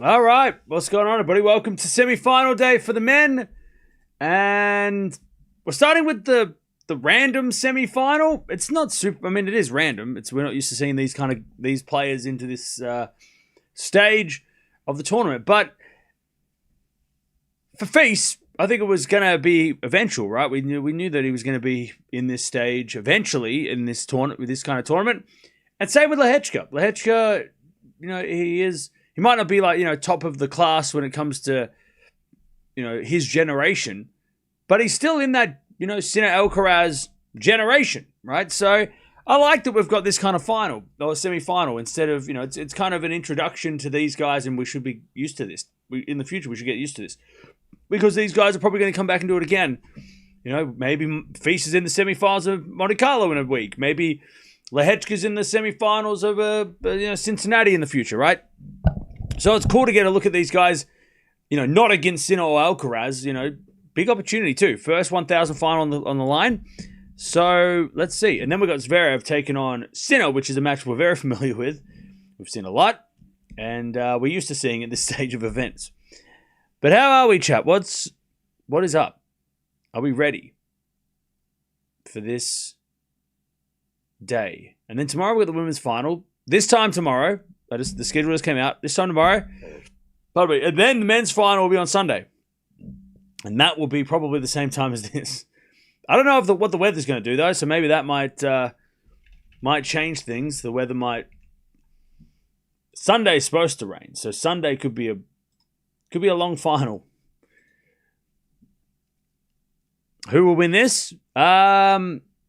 All right, what's going on, everybody? Welcome to semi-final day for the men, and we're starting with the random semi-final. It's not super. I mean, it is random. We're not used to seeing these players into this stage of the tournament. But for FILS, I think it was going to be eventual, right? We knew that he was going to be in this stage eventually in this tournament, with this kind of tournament. And same with Lehecka. Lehecka, he might not be like, top of the class when it comes to, his generation, but he's still in that, Sinner Alcaraz generation, right? So I like that we've got this kind of final or semi-final instead of, it's kind of an introduction to these guys, and we should be used to this. In the future, we should get used to this because these guys are probably going to come back and do it again. Maybe FILS is in the semi-finals of Monte Carlo in a week. Maybe Lehecka's in the semi-finals of Cincinnati in the future, right? So it's cool to get a look at these guys, not against Sinner or Alcaraz, big opportunity too. First 1,000 final on the line. So let's see. And then we've got Zverev taking on Sinner, which is a match we're very familiar with. We've seen a lot, and we're used to seeing at this stage of events. But how are we, chat? What is up? Are we ready for this day? And then tomorrow we've got the women's final. This time tomorrow. The schedule just came out. This time tomorrow. And then the men's final will be on Sunday. And that will be probably the same time as this. I don't know what the weather's going to do, though. So maybe that might change things. The weather might... Sunday's supposed to rain. So Sunday could be a long final. Who will win this? I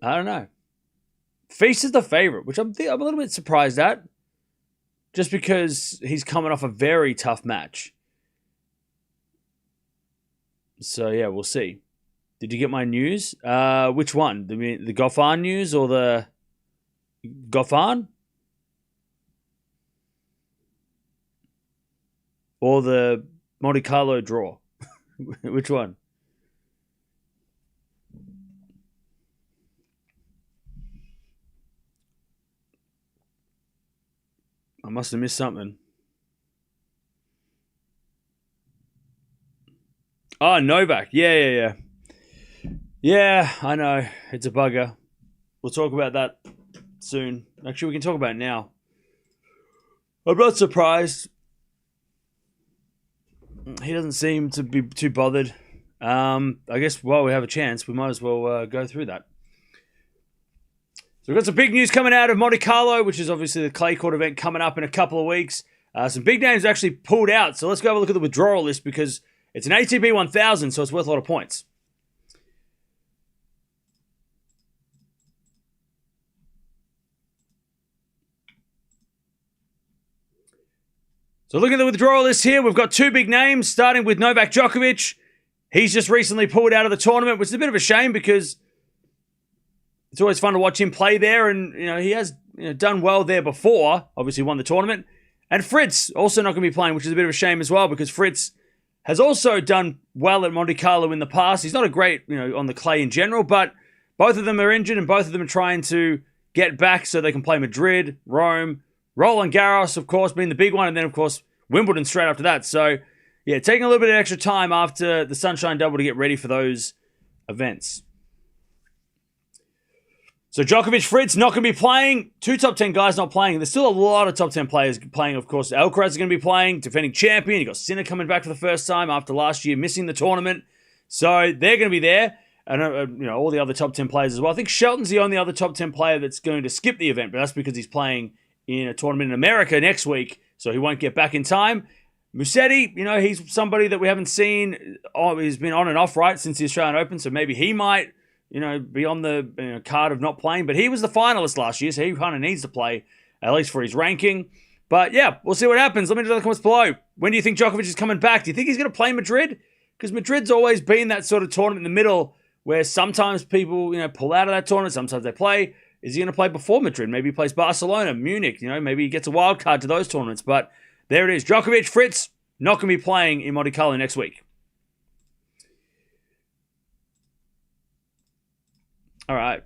don't know. FILS is the favorite, which I'm a little bit surprised at. Just because he's coming off a very tough match. So, yeah, we'll see. Did you get my news? Which one? The Goffin news or the Goffin? Or the Monte Carlo draw? Which one? I must have missed something. Oh, Novak. Yeah. Yeah, I know. It's a bugger. We'll talk about that soon. Actually, we can talk about it now. I'm not surprised. He doesn't seem to be too bothered. I guess while we have a chance, we might as well go through that. So we've got some big news coming out of Monte Carlo, which is obviously the clay court event coming up in a couple of weeks. Some big names actually pulled out. So let's go have a look at the withdrawal list because it's an ATP 1000, so it's worth a lot of points. So looking at the withdrawal list here, we've got two big names, starting with Novak Djokovic. He's just recently pulled out of the tournament, which is a bit of a shame because it's always fun to watch him play there, and he has done well there before. Obviously, won the tournament. And Fritz also not going to be playing, which is a bit of a shame as well because Fritz has also done well at Monte Carlo in the past. He's not a great, on the clay in general, but both of them are injured and both of them are trying to get back so they can play Madrid, Rome, Roland Garros, of course, being the big one, and then of course Wimbledon straight after that. So yeah, taking a little bit of extra time after the Sunshine Double to get ready for those events. So Djokovic, Fritz, not going to be playing. Two top 10 guys not playing. There's still a lot of top 10 players playing, of course. Alcaraz is going to be playing, defending champion. You got Sinner coming back for the first time after last year missing the tournament. So they're going to be there. And, all the other top 10 players as well. I think Shelton's the only other top 10 player that's going to skip the event, but that's because he's playing in a tournament in America next week, so he won't get back in time. Musetti, he's somebody that we haven't seen. He's been on and off, right, since the Australian Open, so maybe he might be on the card of not playing. But he was the finalist last year, so he kind of needs to play, at least for his ranking. But yeah, we'll see what happens. Let me know in the comments below. When do you think Djokovic is coming back? Do you think he's going to play Madrid? Because Madrid's always been that sort of tournament in the middle where sometimes people, pull out of that tournament, sometimes they play. Is he going to play before Madrid? Maybe he plays Barcelona, Munich, maybe he gets a wild card to those tournaments. But there it is. Djokovic, Fritz, not going to be playing in Monte Carlo next week. All right.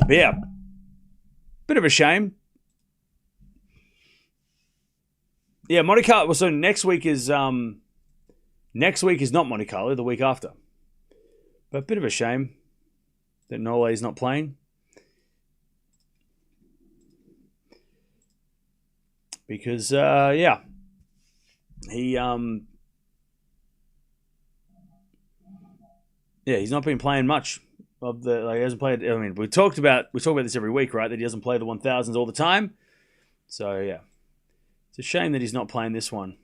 But yeah, bit of a shame. Yeah, Monte Carlo. So next week is not Monte Carlo. The week after. But a bit of a shame that Nole is not playing. Because he's not been playing much of the. He hasn't played. I mean, we talk about this every week, right? That he doesn't play the 1000s all the time. So yeah, it's a shame that he's not playing this one.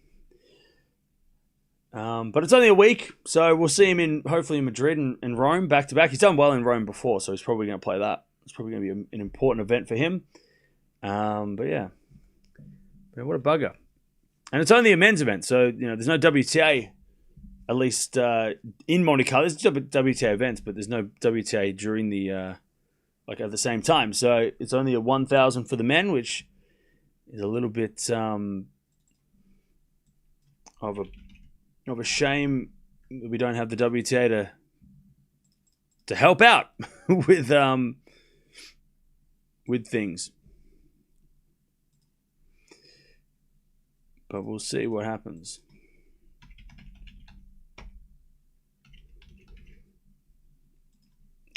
But it's only a week, so we'll see him hopefully in Madrid and Rome back to back. He's done well in Rome before, so he's probably going to play that. It's probably going to be an important event for him. But yeah, what a bugger. And it's only a men's event, so there's no WTA. At least in Monte Carlo, there's WTA events, but there's no WTA during the at the same time. So it's only a 1000 for the men, which is a little bit of a shame that we don't have the WTA to help out with things. But we'll see what happens.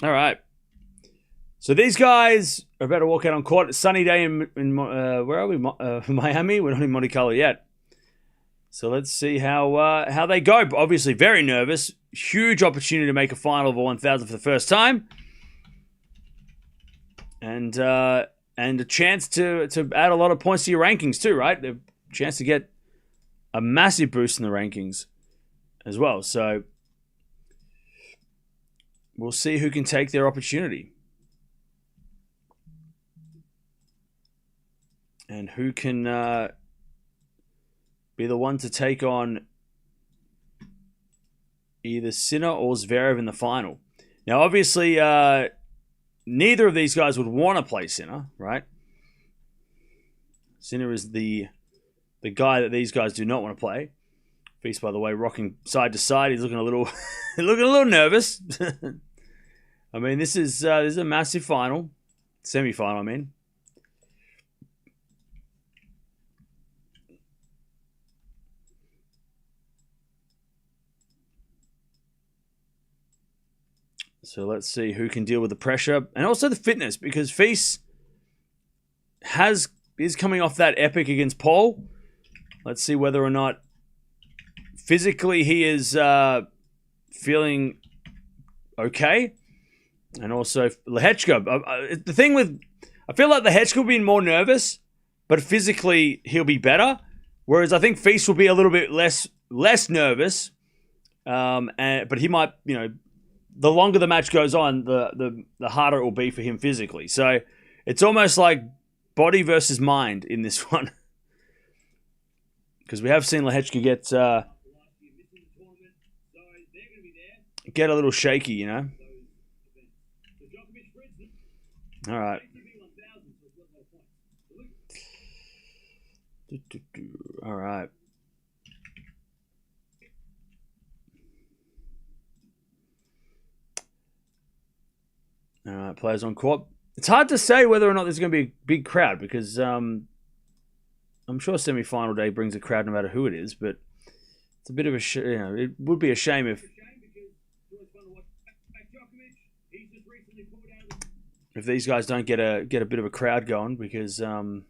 All right. So these guys are about to walk out on court. It's a sunny day in where are we? Miami. We're not in Monte Carlo yet. So let's see how they go. Obviously, very nervous. Huge opportunity to make a final of a 1000 for the first time, and a chance to add a lot of points to your rankings too, right? A chance to get a massive boost in the rankings as well. So we'll see who can take their opportunity and who can be the one to take on either Sinner or Zverev in the final. Now, obviously, neither of these guys would want to play Sinner, right? Sinner is the guy that these guys do not want to play. FILS, by the way, rocking side to side. He's looking a little nervous. I mean, this is a massive final, semi-final. I mean. So let's see who can deal with the pressure and also the fitness, because FILS is coming off that epic against Paul. Let's see whether or not physically he is feeling okay. And also Lehecka. The thing with, I feel like Lehecka will be more nervous, but physically he'll be better. Whereas I think FILS will be a little bit less nervous. But he might, the longer the match goes on, the harder it will be for him physically. So it's almost like body versus mind in this one. Because we have seen Lehecka get a little shaky, All right. All right. All right, players on court. It's hard to say whether or not there's going to be a big crowd because I'm sure semi-final day brings a crowd no matter who it is, but it's a bit of a it would be a shame if these guys don't get a bit of a crowd going because you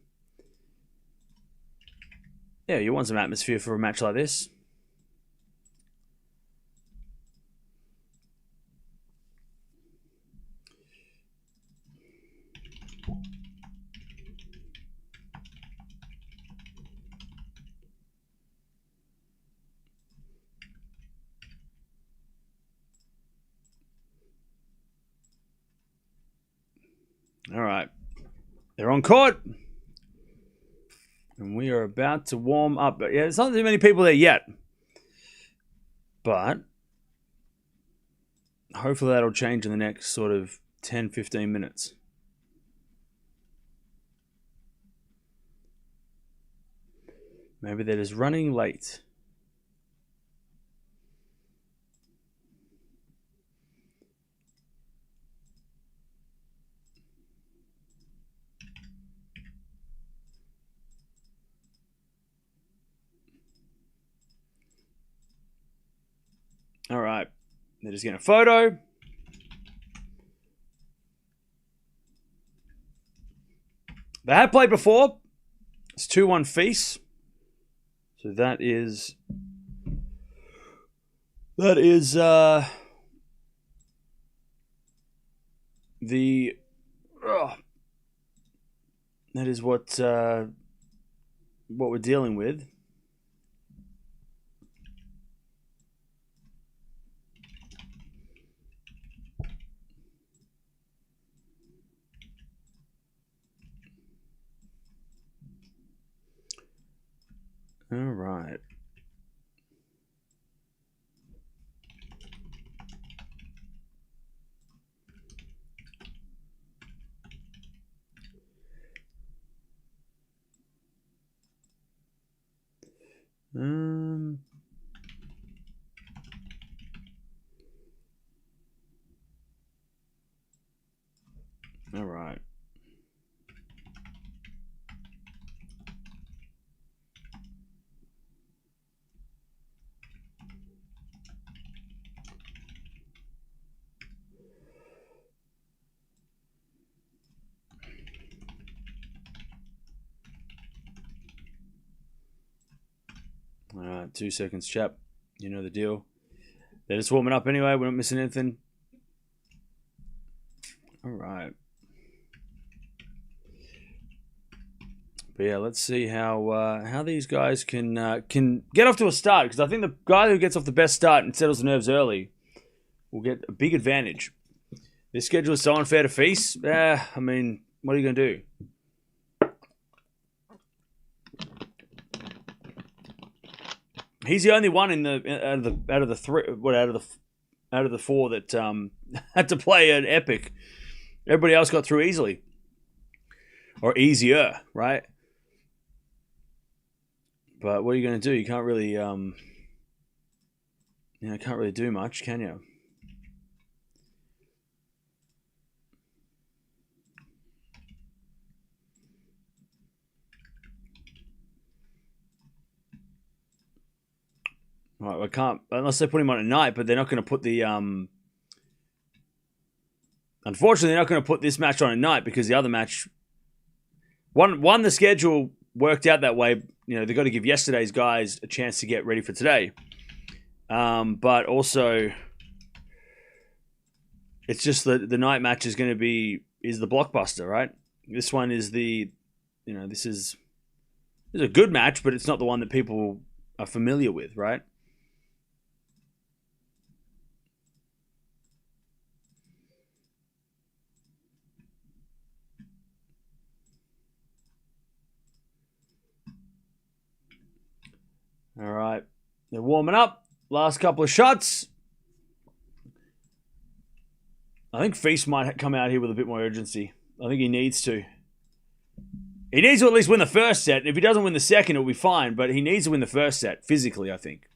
want some atmosphere for a match like this. All right. They're on court. And we are about to warm up. But yeah, there's not too many people there yet. But hopefully that'll change in the next sort of 10, 15 minutes. Maybe they're just running late. They're just getting a photo. They have played before. It's 2-1 FILS. So that is the that is what we're dealing with. All right. All right. All right, 2 seconds, chap. You know the deal. They're just warming up anyway. We're not missing anything. All right. But yeah, let's see how these guys can get off to a start, because I think the guy who gets off the best start and settles the nerves early will get a big advantage. This schedule is so unfair to FILS. I mean, what are you going to do? He's the only one out of the four that had to play an epic. Everybody else got through easily, or easier, right? But what are you going to do? You can't really, can't really do much, can you? Right, I can't, unless they put him on at night, but they're not going to put the, unfortunately, they're not going to put this match on at night, because the other match, one, the schedule worked out that way. You know, they've got to give yesterday's guys a chance to get ready for today. But also, it's just the night match is going to be, is the blockbuster, right? This one is this is a good match, but it's not the one that people are familiar with, right? All right. They're warming up. Last couple of shots. I think FILS might come out here with a bit more urgency. I think he needs to. He needs to at least win the first set. If he doesn't win the second, it'll be fine. But he needs to win the first set, physically, I think.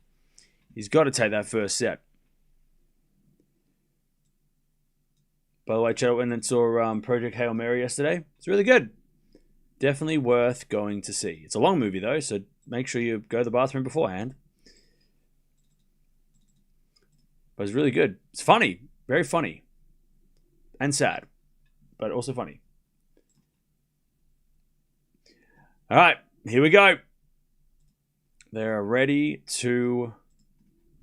He's got to take that first set. By the way, I went and saw Project Hail Mary yesterday. It's really good. Definitely worth going to see. It's a long movie, though, so make sure you go to the bathroom beforehand. But it's really good. It's funny. Very funny. And sad. But also funny. All right. Here we go. They're ready to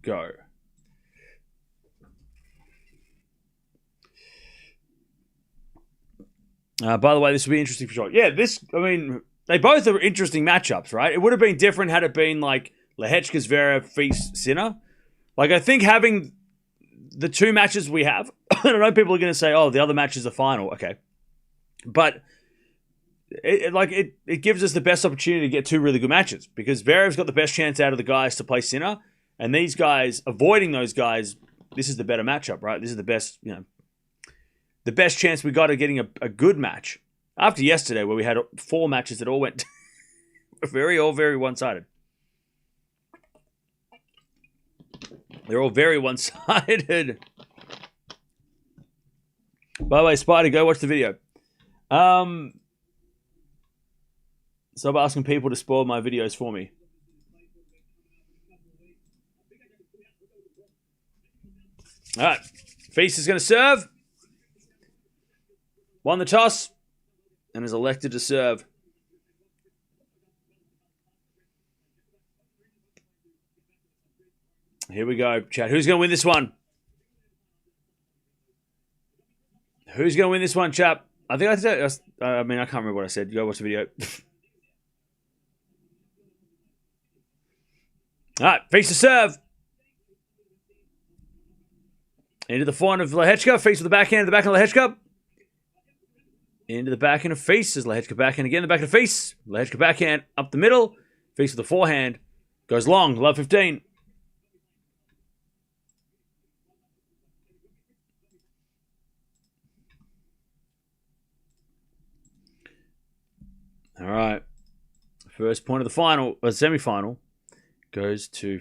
go. By the way, this will be interesting for sure. Yeah, they both are interesting matchups, right? It would have been different had it been like Lehecka, Zverev, FILS, Sinner. Like, I think having the two matches we have, I know people are going to say, oh, the other match is the final. Okay. But it gives us the best opportunity to get two really good matches, because Zverev's got the best chance out of the guys to play Sinner, and these guys, avoiding those guys, this is the better matchup, right? This is the best, the best chance we got of getting a good match. After yesterday, where we had 4 matches that all went very one-sided. They're all very one-sided. By the way, Spider, go watch the video. Stop asking people to spoil my videos for me. All right. FILS is going to serve. Won the toss and is elected to serve. Here we go, chat. Who's going to win this one? Who's going to win this one, chap? I think I said, I can't remember what I said. Go watch the video. All right, FILS to serve. Into the forehand of Lehecka. FILS with the backhand, the backhand of Lehecka. Into the backhand of FILS. As Lehecka backhand again, the backhand of FILS. Lehecka backhand up the middle. FILS with the forehand. Goes long, love 15. All right. First point of the final, semi-final, goes to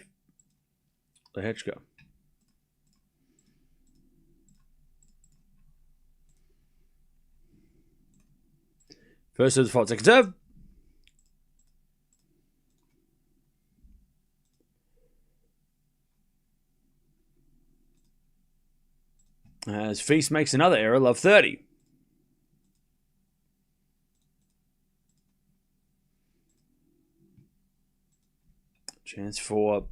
Lehecka. First serve, default, second serve. As FILS makes another error, love 30. Chance for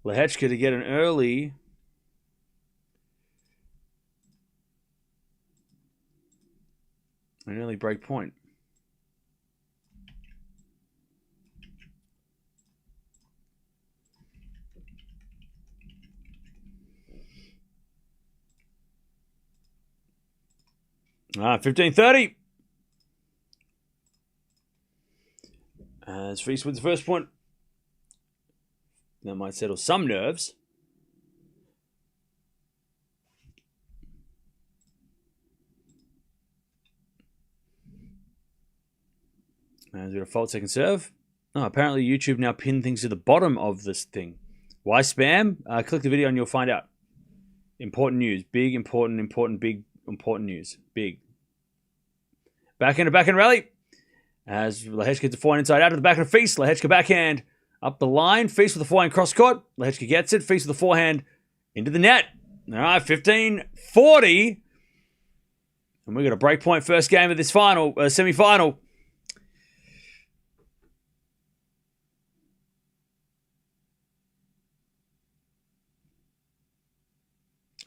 Lehecka to get an early break point. All right, 15-30. As FILS with the first point. That might settle some nerves. As we got a fault second serve. Oh, apparently YouTube now pinned things to the bottom of this thing. Why spam? Click the video and you'll find out. Important news. Big, important, big, important news. Big. Backhand rally. As Lehecka gets the forehand inside out to the backhand of FILS. Lehecka backhand up the line. FILS with the forehand cross court. Lehecka gets it. FILS with the forehand into the net. All right, 15-40. And we got a break point first game of this final, semi-final.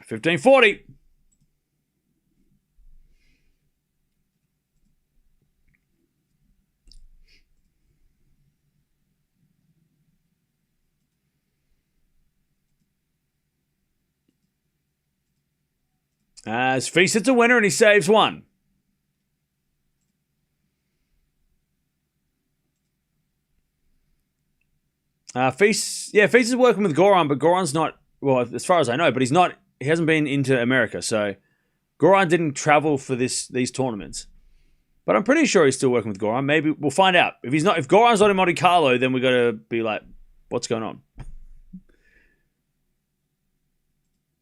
$15.40. As FILS hits a winner and he saves one. FILS is working with Goran, but Goran's not, well, as far as I know, but he hasn't been into America, so Goran didn't travel for these tournaments. But I'm pretty sure he's still working with Goran. Maybe we'll find out. If Goran's not in Monte Carlo, then we got to be like, what's going on?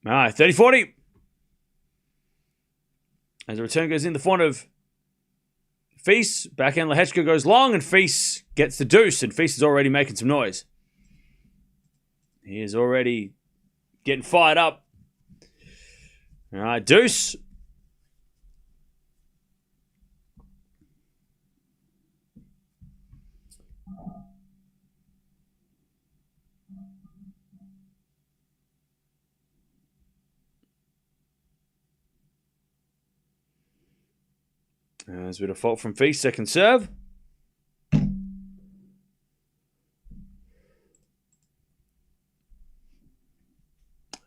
All right, 30-40. As the return goes in the front of FILS, backhand Lehecka goes long, and FILS gets the deuce, and FILS is already making some noise. He is already getting fired up. All right, deuce. As we default from FILS, second serve.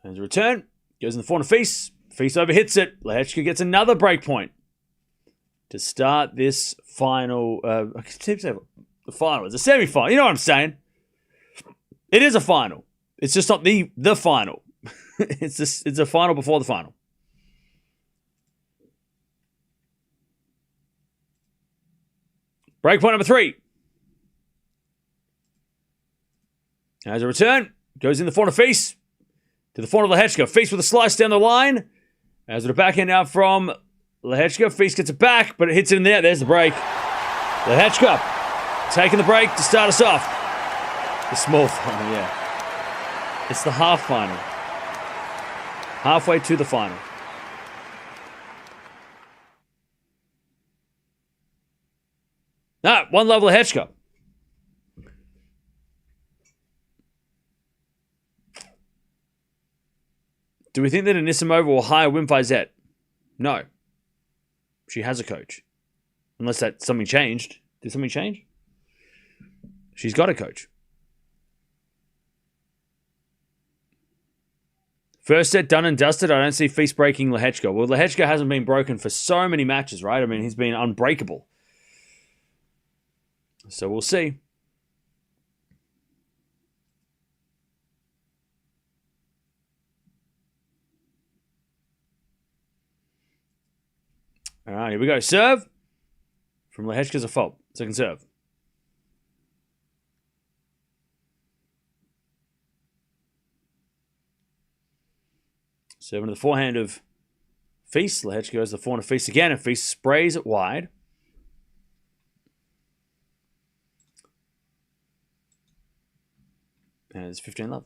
As a return, goes in the forehand of FILS. FILS overhits it. Lehecka gets another break point to start this final. I keep saying the final. It's a semi-final. You know what I'm saying? It is a final. It's just not the final. It's a final before the final. Break point number 3. As a return, goes in the forehand of FILS to the forehand of Lehecka. FILS with a slice down the line. As with a backhand now from Lehecka. FILS gets it back, but it hits it in there. There's the break. Lehecka taking the break to start us off. The small final, yeah. It's the half final. Halfway to the final. Ah, 1 love Lehecka. Do we think that Anisimova will hire Wim Fizet? No. She has a coach. Unless that something changed. Did something change? She's got a coach. First set done and dusted. I don't see FILS breaking Lehecka. Well, Lehecka hasn't been broken for so many matches, right? I mean, he's been unbreakable. So we'll see. All right, here we go. Serve from Lehecka's a fault. Second serve. Serving to the forehand of FILS. Lehecka goes to the forehand of FILS again, and FILS sprays it wide. And it's 15 love.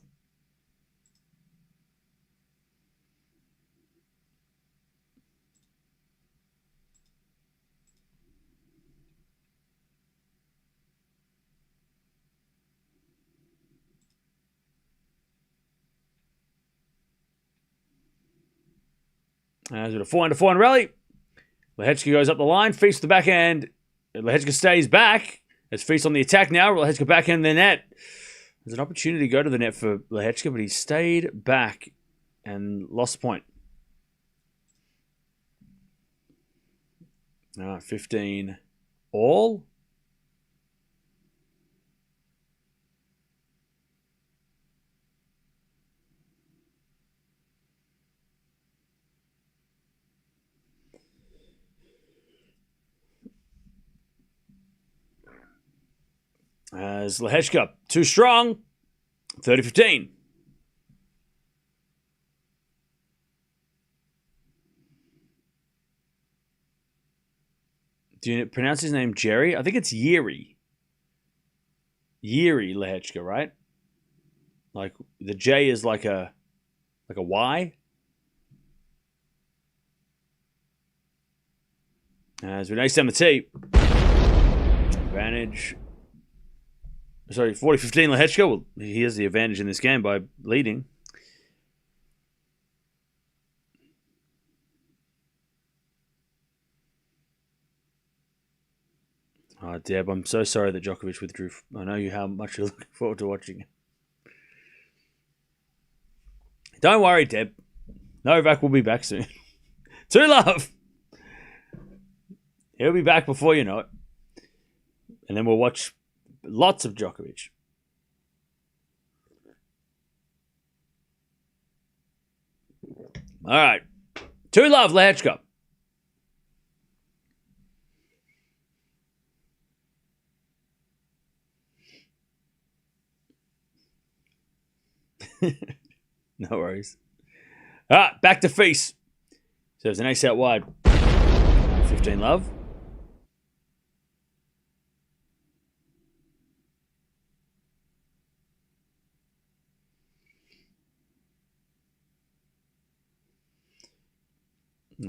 As with a forehand rally, Lehecka goes up the line, FILS to the backhand. Lehecka stays back. There's FILS on the attack now. Lehecka backhand the net. There's an opportunity to go to the net for Lehecka, but he stayed back and lost the point. All right, 15 all. As Lehecka, too strong, 30-15. Do you pronounce his name Jerry? I think it's Jiri. Jiri Lehecka, right? Like the J is like a Y. As we next down the tee. Advantage. Sorry, 40-15 Lehecka. Well, he has the advantage in this game by leading. Oh, Deb, I'm so sorry that Djokovic withdrew. I know how much you're looking forward to watching it. Don't worry, Deb. Novak will be back soon. 2 love. He'll be back before you know it. And then we'll watch lots of Djokovic. All right. 2 love, Lehecka. No worries. All right, back to FILS. Serves an ace out wide. 15 love.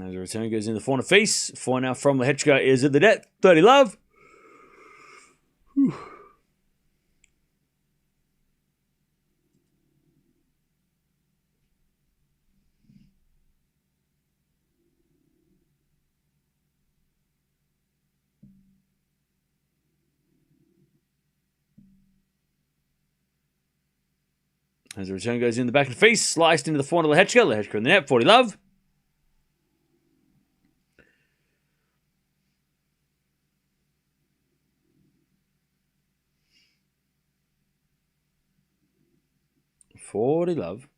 As the return goes in the forehand of FILS. Forehand now from Lehecka is at the net. 30 love. Whew. As the return goes in the back of FILS. Sliced into the forehand of Lehecka. Lehecka in the net. 40 love. Love.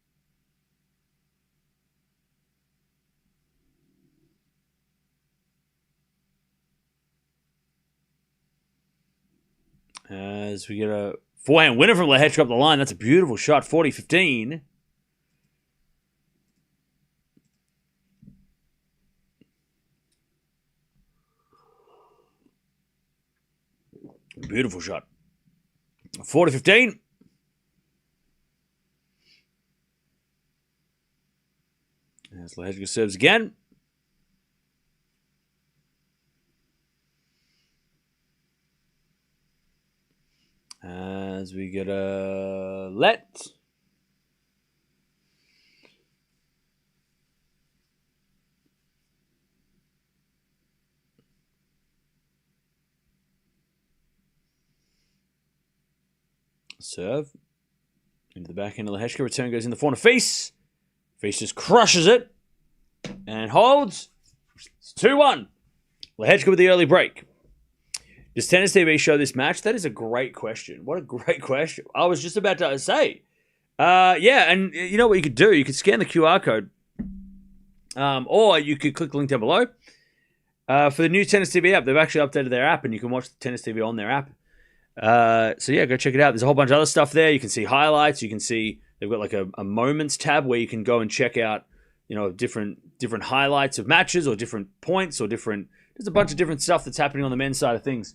As we get a forehand winner from Lehecka up the line. That's a beautiful shot. 40-15. Beautiful shot. 40-15. As Lehecka serves again. As we get a let. Serve. Into the back end of Lehecka. Return goes in the forehand of FILS. FILS just crushes it. And holds. It's 2-1. Lehecka with the early break. Does Tennis TV show this match? That is a great question. What a great question. I was just about to say. Yeah, and you know what you could do? You could scan the QR code. Or you could click the link down below. For the new Tennis TV app, they've actually updated their app, and you can watch the Tennis TV on their app. So yeah, go check it out. There's a whole bunch of other stuff there. You can see highlights. You can see they've got like a moments tab where you can go and check out, you know, different highlights of matches or different points or different. There's a bunch of different stuff that's happening on the men's side of things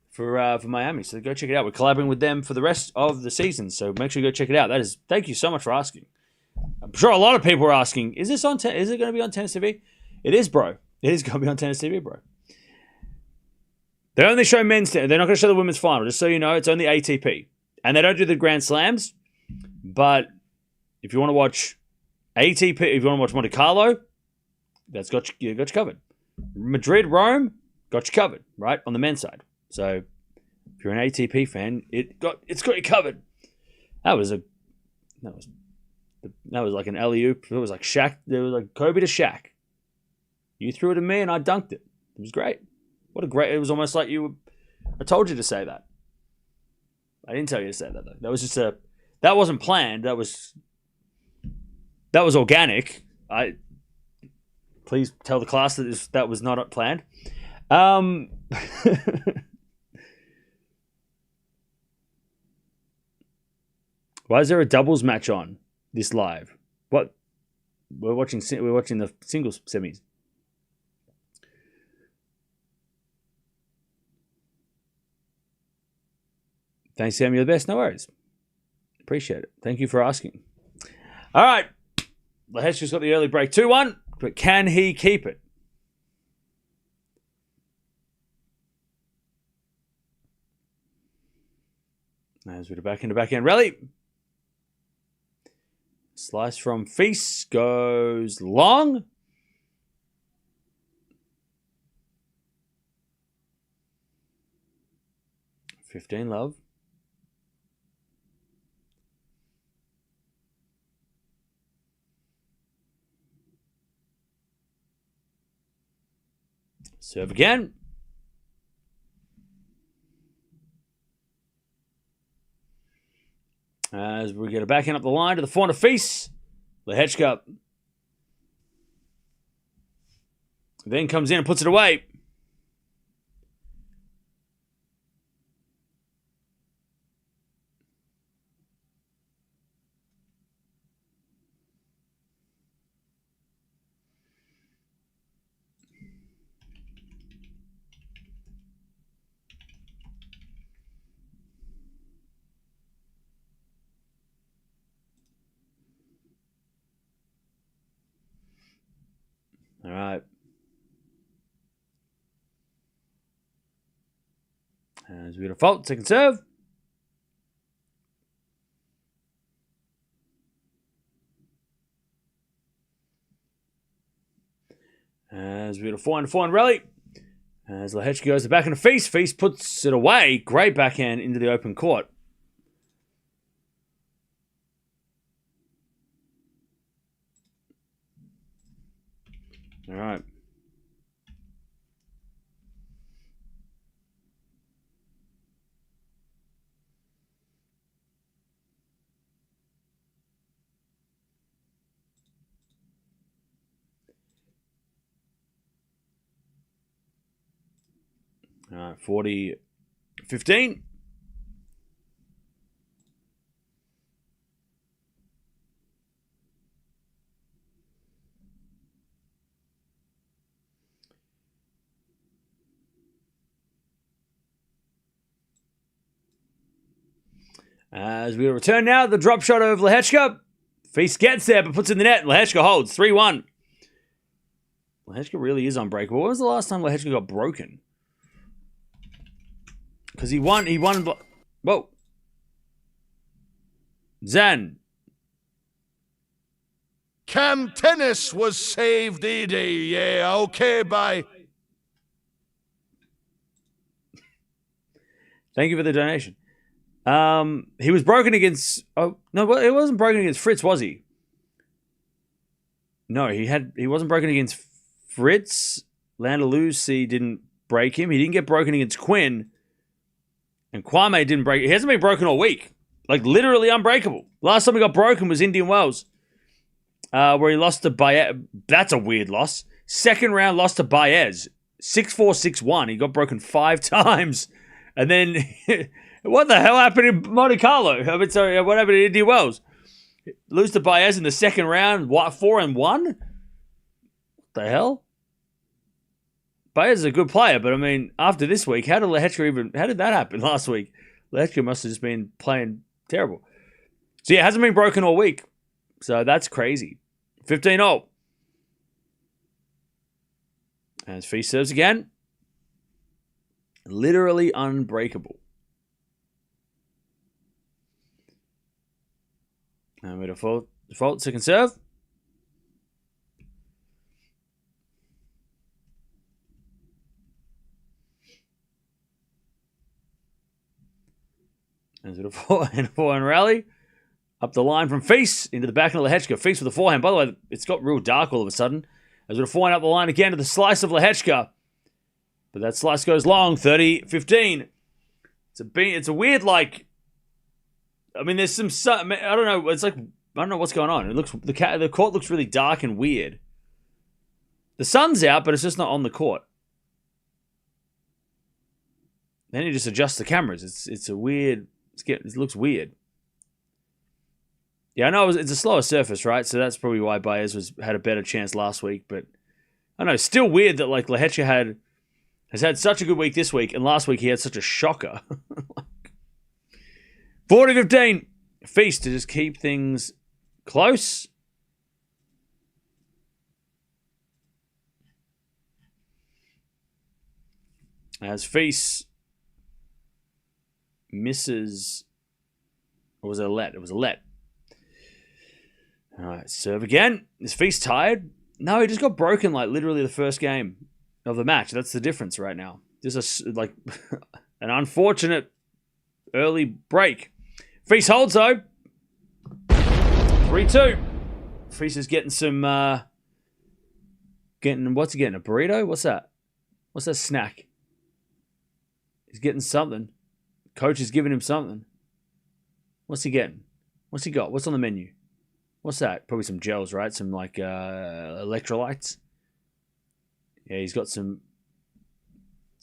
for Miami. So go check it out. We're collaborating with them for the rest of the season. So make sure you go check it out. Thank you so much for asking. I'm sure a lot of people are asking, is it going to be on Tennis TV? It is, bro. It is going to be on Tennis TV, bro. They only show men's. They're not going to show the women's final. Just so you know, it's only ATP. And they don't do the Grand Slams. But if you want to watch ATP, if you want to watch Monte Carlo, that's got you covered. Madrid, Rome, got you covered, right? On the men's side. So if you're an ATP fan, it's got you covered. That was like an alley-oop. It was like Shaq. It was like Kobe to Shaq. You threw it to me and I dunked it. It was great. It was almost like I told you to say that. I didn't tell you to say that though. That was just that wasn't planned. That was organic. Please tell the class that was not planned. Why is there a doubles match on this live? What? We're watching the singles semis. Thanks, Sam. You're the best. No worries. Appreciate it. Thank you for asking. All right. Lehecka's got the early break. 2-1. But can he keep it? As we're back into backhand rally. Slice from FILS goes long. $15 love. Serve again. As we get a backhand up the line to the forehand of FILS. Lehecka then comes in and puts it away. All right. As we get a fault, second serve. As we get a forehand rally. As Lehecka goes the backhand of FILS. FILS puts it away. Great backhand into the open court. All right. All right, 40-15. As we return now, the drop shot of Lehecka. FILS gets there, but puts in the net. Lehecka holds 3-1. Lehecka really is unbreakable. When was the last time Lehecka got broken? Because he won. Whoa. Zan. Cam Tennis was saved, Edie. Yeah, okay, bye. Thank you for the donation. He was broken against... Oh, no, it wasn't broken against Fritz, was he? No, he wasn't broken against Fritz. Landalusi didn't break him. He didn't get broken against Quinn. And Kwame didn't break... He hasn't been broken all week. Like, literally unbreakable. Last time he got broken was Indian Wells. Where he lost to Baez. That's a weird loss. Second round loss to Baez. 6-4, 6-1. He got broken 5 times. And then... What the hell happened in Monte Carlo? I mean, sorry, what happened in Indian Wells? Lose to Baez in the second round. What, 4-1? What the hell? Baez is a good player, but I mean, after this week, how did that happen last week? Lehecka must have just been playing terrible. So yeah, it hasn't been broken all week. So that's crazy. 15-0. As FILS serves again. Literally unbreakable. And we default second serve. As a forehand rally. Up the line from FILS into the back of Lehecka. FILS with the forehand. By the way, it's got real dark all of a sudden. As a forehand up the line again to the slice of Lehecka. But that slice goes long. 30-15. It's a weird, like... I mean, there's some... I don't know. It's like... I don't know what's going on. It looks the court looks really dark and weird. The sun's out, but it's just not on the court. Then you just adjust the cameras. It's a weird... It looks weird. Yeah, I know it's a slower surface, right? So that's probably why Baez had a better chance last week. But I don't know. Still weird that like Lehecka has had such a good week this week, and last week he had such a shocker. 40-15. FILS to just keep things close. As FILS misses... Or was it a let? It was a let. All right, serve again. Is FILS tired? No, he just got broken like literally the first game of the match. That's the difference right now. Just like an unfortunate early break. FILS holds though. 3-2. FILS is getting some... What's he getting? A burrito? What's that? What's that snack? He's getting something. Coach is giving him something. What's he getting? What's he got? What's on the menu? What's that? Probably some gels, right? Some like electrolytes. Yeah, he's got some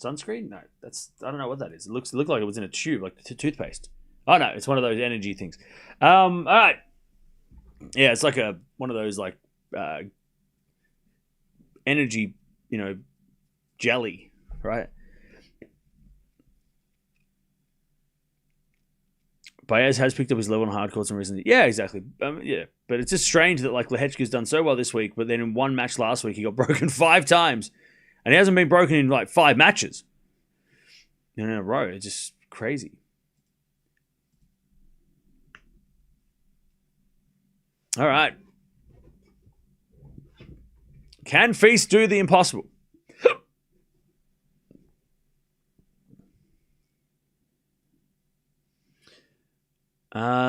sunscreen. No, I don't know what that is. It looked like it was in a tube, like toothpaste. Oh no, it's one of those energy things. All right. Yeah, it's like one of those like energy, jelly, right? Baez has picked up his level on hard courts and recently. Yeah, exactly. Yeah, but it's just strange that like Lehecka's done so well this week, but then in one match last week he got broken 5 times, and he hasn't been broken in like 5 matches in a row. It's just crazy. All right. Can FILS do the impossible?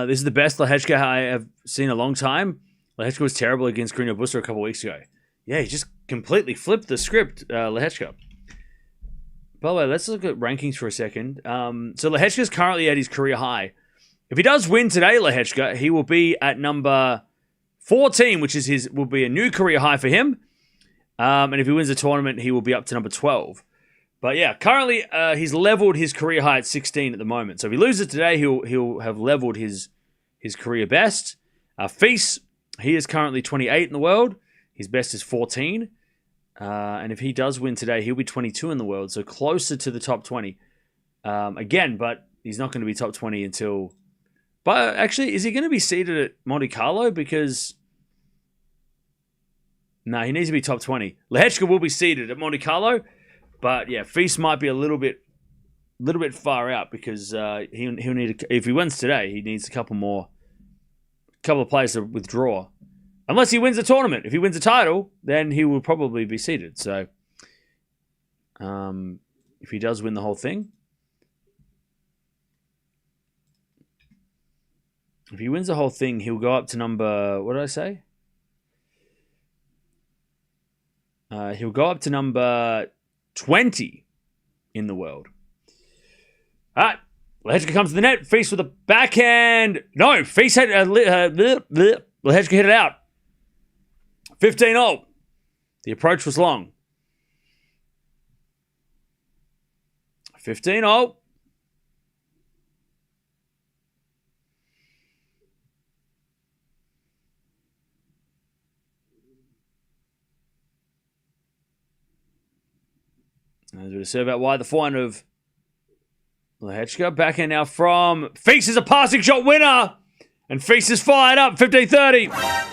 This is the best Lehecka I have seen in a long time. Lehecka was terrible against Carreño Busta a couple weeks ago. Yeah, he just completely flipped the script, Lehecka. By the way, let's look at rankings for a second. So Lehecka is currently at his career high. If he does win today, Lehecka, he will be at number 14, which is will be a new career high for him. And if he wins the tournament, he will be up to number 12. But yeah, currently he's leveled his career high at 16 at the moment. So if he loses today, he'll have leveled his career best. FILS, he is currently 28 in the world. His best is 14. And if he does win today, he'll be 22 in the world. So closer to the top 20. Again, but he's not going to be top 20 until But actually, is he going to be seeded at Monte Carlo? Because no, he needs to be top 20. Lehecka will be seeded at Monte Carlo, but yeah, FILS might be a little bit far out because he'll need if he wins today, he needs a couple of players to withdraw. Unless he wins the tournament. If he wins the title, then he will probably be seeded. So, if he does win the whole thing, he'll go up to number. What did I say? He'll go up to number 20 in the world. All right. Lehecka comes to the net. FILS with a backhand. No, FILS had Lehecka hit it out. 15-0. The approach was long. 15-0. As we serve out wide, the forehand of Lehecka. Backhand now from FILS is a passing shot winner. And FILS is fired up. 15-30.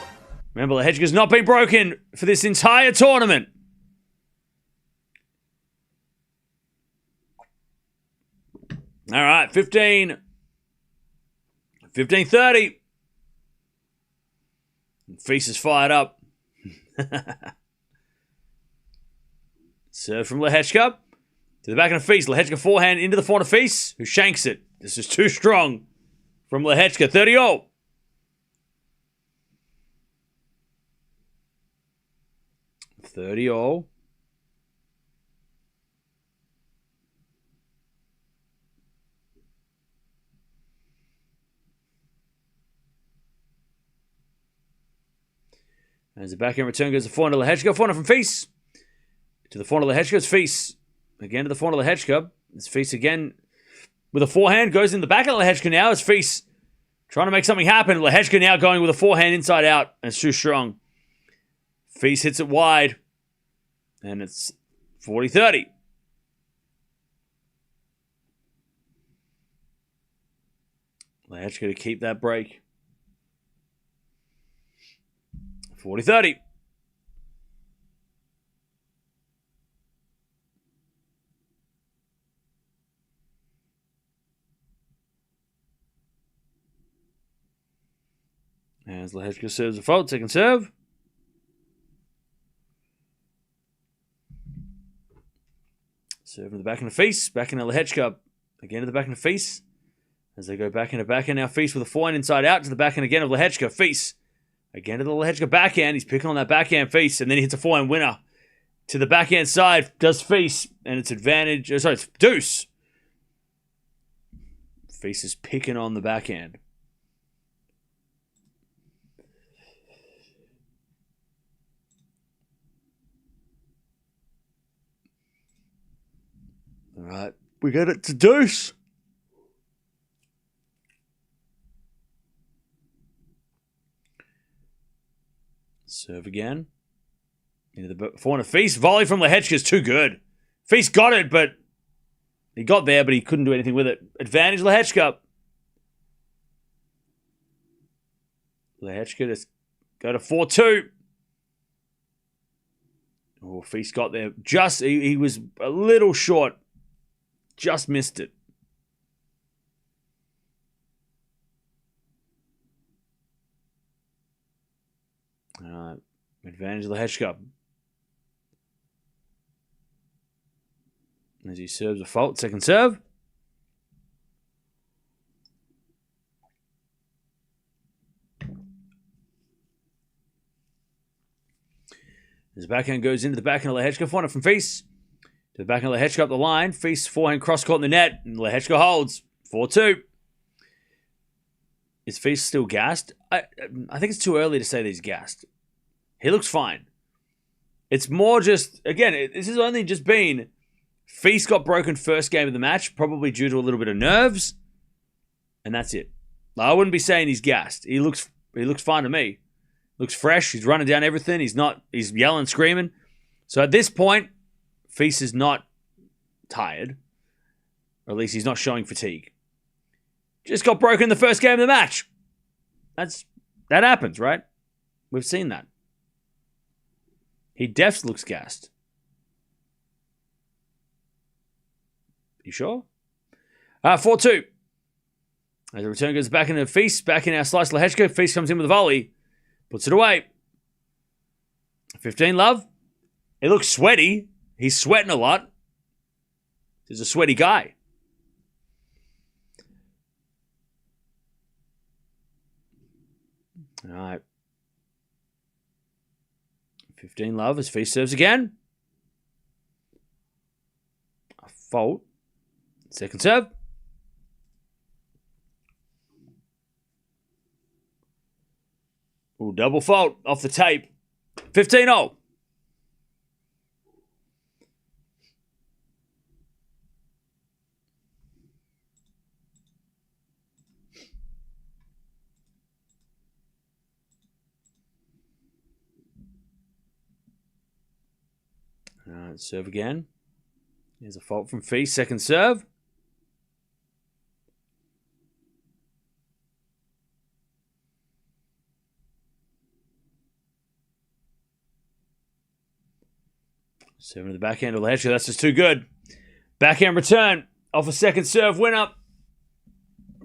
Remember, Lehecka's not been broken for this entire tournament. All right, 15-30. FILS is fired up. Serve from Lehecka. To the back of FILS. Lehecka forehand into the forehand of FILS, who shanks it. This is too strong from Lehecka. 30-0. 30-0. As the backhand return goes to the forehand of Lehecka. Forehand from FILS. To the forehand of Lehecka. It's FILS. Again to the forehand of Lehecka. It's FILS again with a forehand. Goes in the back of Lehecka now. It's FILS trying to make something happen. Lehecka now going with a forehand inside out. And it's too strong. FILS hits it wide. And it's 40-30. Lehecka to keep that break. 40-30. As Lehecka serves a fault, second serve. Serve in the back in the FILS. Back in the Lehecka. Again to the back in the FILS. As they go back into backhand. Now FILS with a forehand inside out to the backhand again of Lehecka. FILS. Again to the Lehecka backhand. He's picking on that backhand FILS. And then he hits a forehand winner. To the backhand side. Does FILS. And it's advantage. Sorry, it's deuce. FILS is picking on the backhand. All right, we got it to deuce. Serve again. Into the forehand of FILS. Volley from Lehecka is too good. FILS got it, but he got there, but he couldn't do anything with it. Advantage Lehecka. Lehecka just go to 4-2. Oh, FILS got there. He was a little short. Just missed it. All right. Advantage Lehecka. As he serves a fault. Second serve. His backhand goes into the backhand of Lehecka. Forehand from FILS. To the backhand of Lehecka up the line. FILS forehand cross court in the net. And Lehecka holds. 4-2. Is FILS still gassed? I think it's too early to say that he's gassed. He looks fine. It's more just, again, this has only just been FILS got broken first game of the match, probably due to a little bit of nerves. And that's it. I wouldn't be saying he's gassed. He looks fine to me. Looks fresh. He's running down everything. He's yelling, screaming. So at this point, FILS is not tired. Or at least he's not showing fatigue. just got broken in the first game of the match. That happens, right? We've seen that. He defs looks gassed. You sure? 4-2. As the return goes back into Feast, back in our slice Lehecka. Feast comes in with a volley. Puts it away. 15 love. He looks sweaty. He's sweating a lot. He's a sweaty guy. All right. 15 love as Feast serves again. A fault. Second serve. Ooh, double fault off the tape. 15-0. All right, serve again. Here's a fault from Feast. Second serve. Seven to the backhand of Lehecka. That's just too good. Backhand return off a second serve winner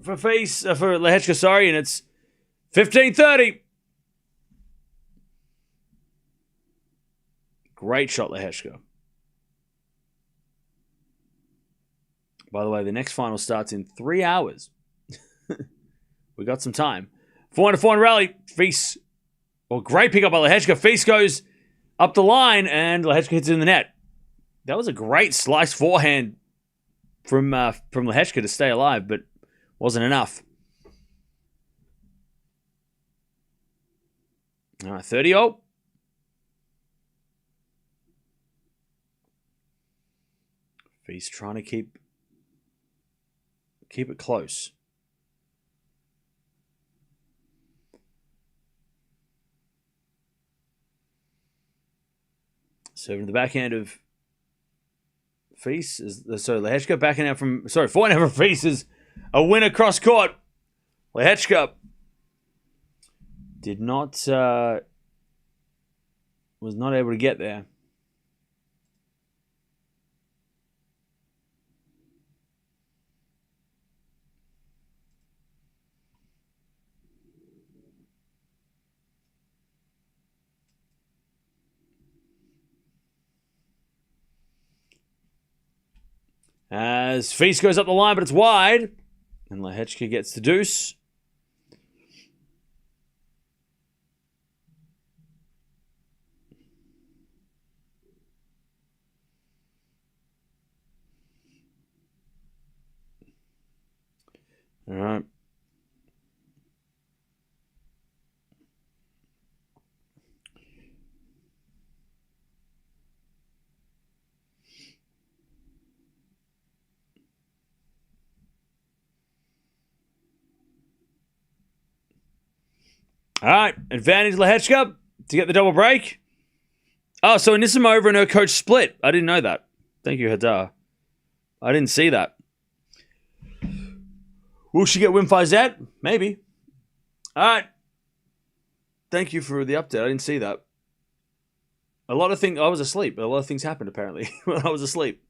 for Lehecka, sorry, and it's 15-30. Great shot, Lehecka. By the way, the next final starts in 3 hours. We got some time. 400 rally. Feast. Well, great pickup by Lehecka. Feast goes up the line, and Lehecka hits it in the net. That was a great slice forehand from Lehecka to stay alive, but wasn't enough. All right, 30-0. Feast trying to keep it close. Serving the backhand of Feast. Lehecka backhand out from... forehand from Feast is a winner cross court. Lehecka did not... was not able to get there. As Feast goes up the line, but it's wide. And Lehecka gets the deuce. All right. All right, advantage Lehecka to get the double break. Oh, so Anisimova and her coach split. I didn't know that. Thank you, Hadar. I didn't see that. Will she get Wim Fizet? Maybe. All right. Thank you for the update. I didn't see that. A lot of things... I was asleep. A lot of things happened, apparently, when I was asleep.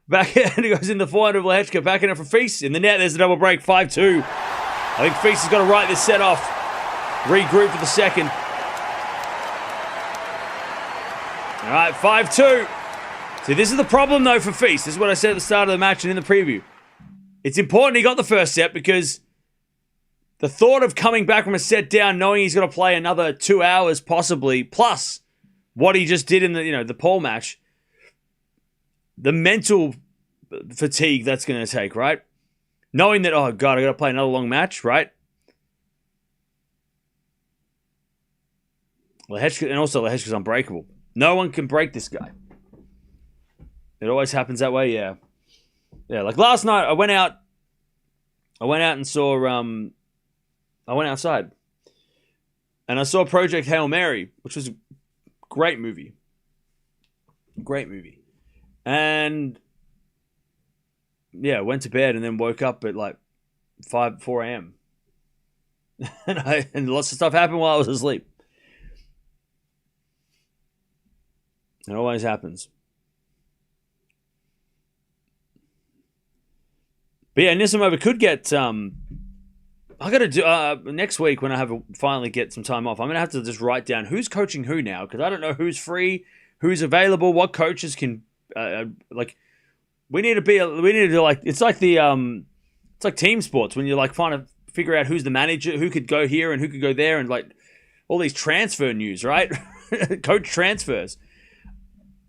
Backhand goes in the forehand of Lehecka. Backhand up for Feast. In the net, there's a double break. 5-2. I think Feast has got to write this set off. Regroup for the second. All right, 5-2. See, this is the problem, though, for Feast. This is what I said at the start of the match and in the preview. It's important he got the first set because the thought of coming back from a set down, knowing he's going to play another 2 hours possibly, plus what he just did in the pole match, the mental fatigue that's going to take, right? Knowing that, oh, God, I got to play another long match, right? Lehecka's unbreakable. No one can break this guy. It always happens that way, yeah. Yeah, like last night, I went out and saw, I went outside. And I saw Project Hail Mary, which was a great movie. Great movie. And, yeah, went to bed and then woke up at like 4 a.m. and lots of stuff happened while I was asleep. It always happens. But yeah, Nisimova could get. I got to do next week when I finally get some time off. I'm gonna have to just write down who's coaching who now, because I don't know who's free, who's available, what coaches can like. We need to it's like team sports when you're like trying to figure out who's the manager, who could go here and who could go there, and like all these transfer news, right? Coach transfers.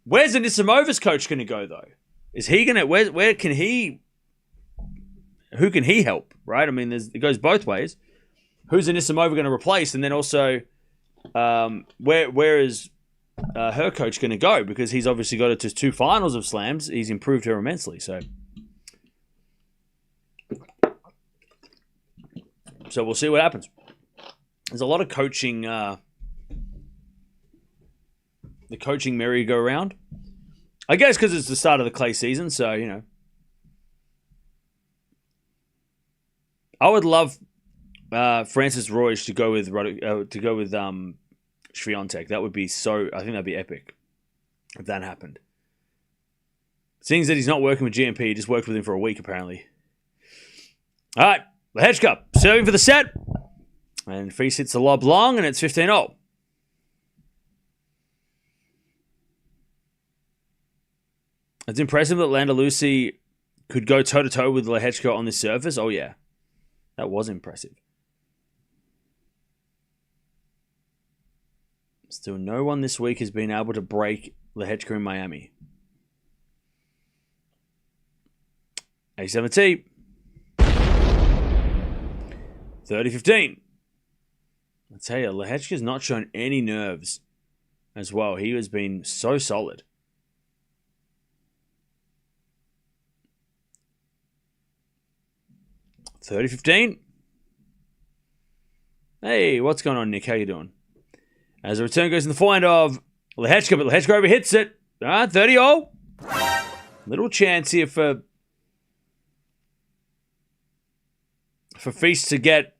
Where's Anisimova's coach going to go though? Is he going to where can he? Who can he help? Right? I mean, it goes both ways. Who's Anisimova going to replace, and then also where is her coach going to go? Because he's obviously got her to 2 finals of slams. He's improved her immensely. So we'll see what happens. There's a lot of coaching. The coaching merry-go-round. I guess because it's the start of the clay season, so you know. I would love Francis Royce to go with Swiatek. That would be so. I think that'd be epic if that happened. Seeing that he's not working with GMP, he just worked with him for a week apparently. All right, Lehecka serving for the set, and Fils hits the lob long, and it's 15-0. It's impressive that Landalusi could go toe-to-toe with Lehecka on this surface. Oh, yeah. That was impressive. Still, no one this week has been able to break Lehecka in Miami. A7T. 30-15. I tell you, Lehecka's not shown any nerves as well. He has been so solid. 30-15. Hey, what's going on, Nick? How you doing? As the return goes in the forehand of Lehecka, but Lehecka overhits it. 30-0. Little chance here for Fils to get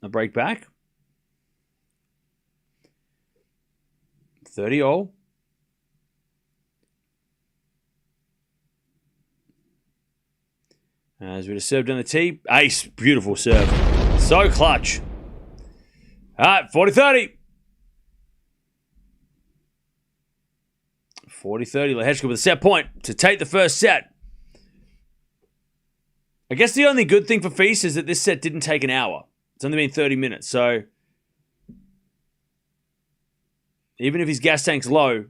a break back. 30-0. As we just served on the tee. Ace. Beautiful serve. So clutch. All right, 40-30. 40-30. Lehecka with a set point to take the first set. I guess the only good thing for Fils is that this set didn't take an hour. It's only been 30 minutes. So even if his gas tank's low,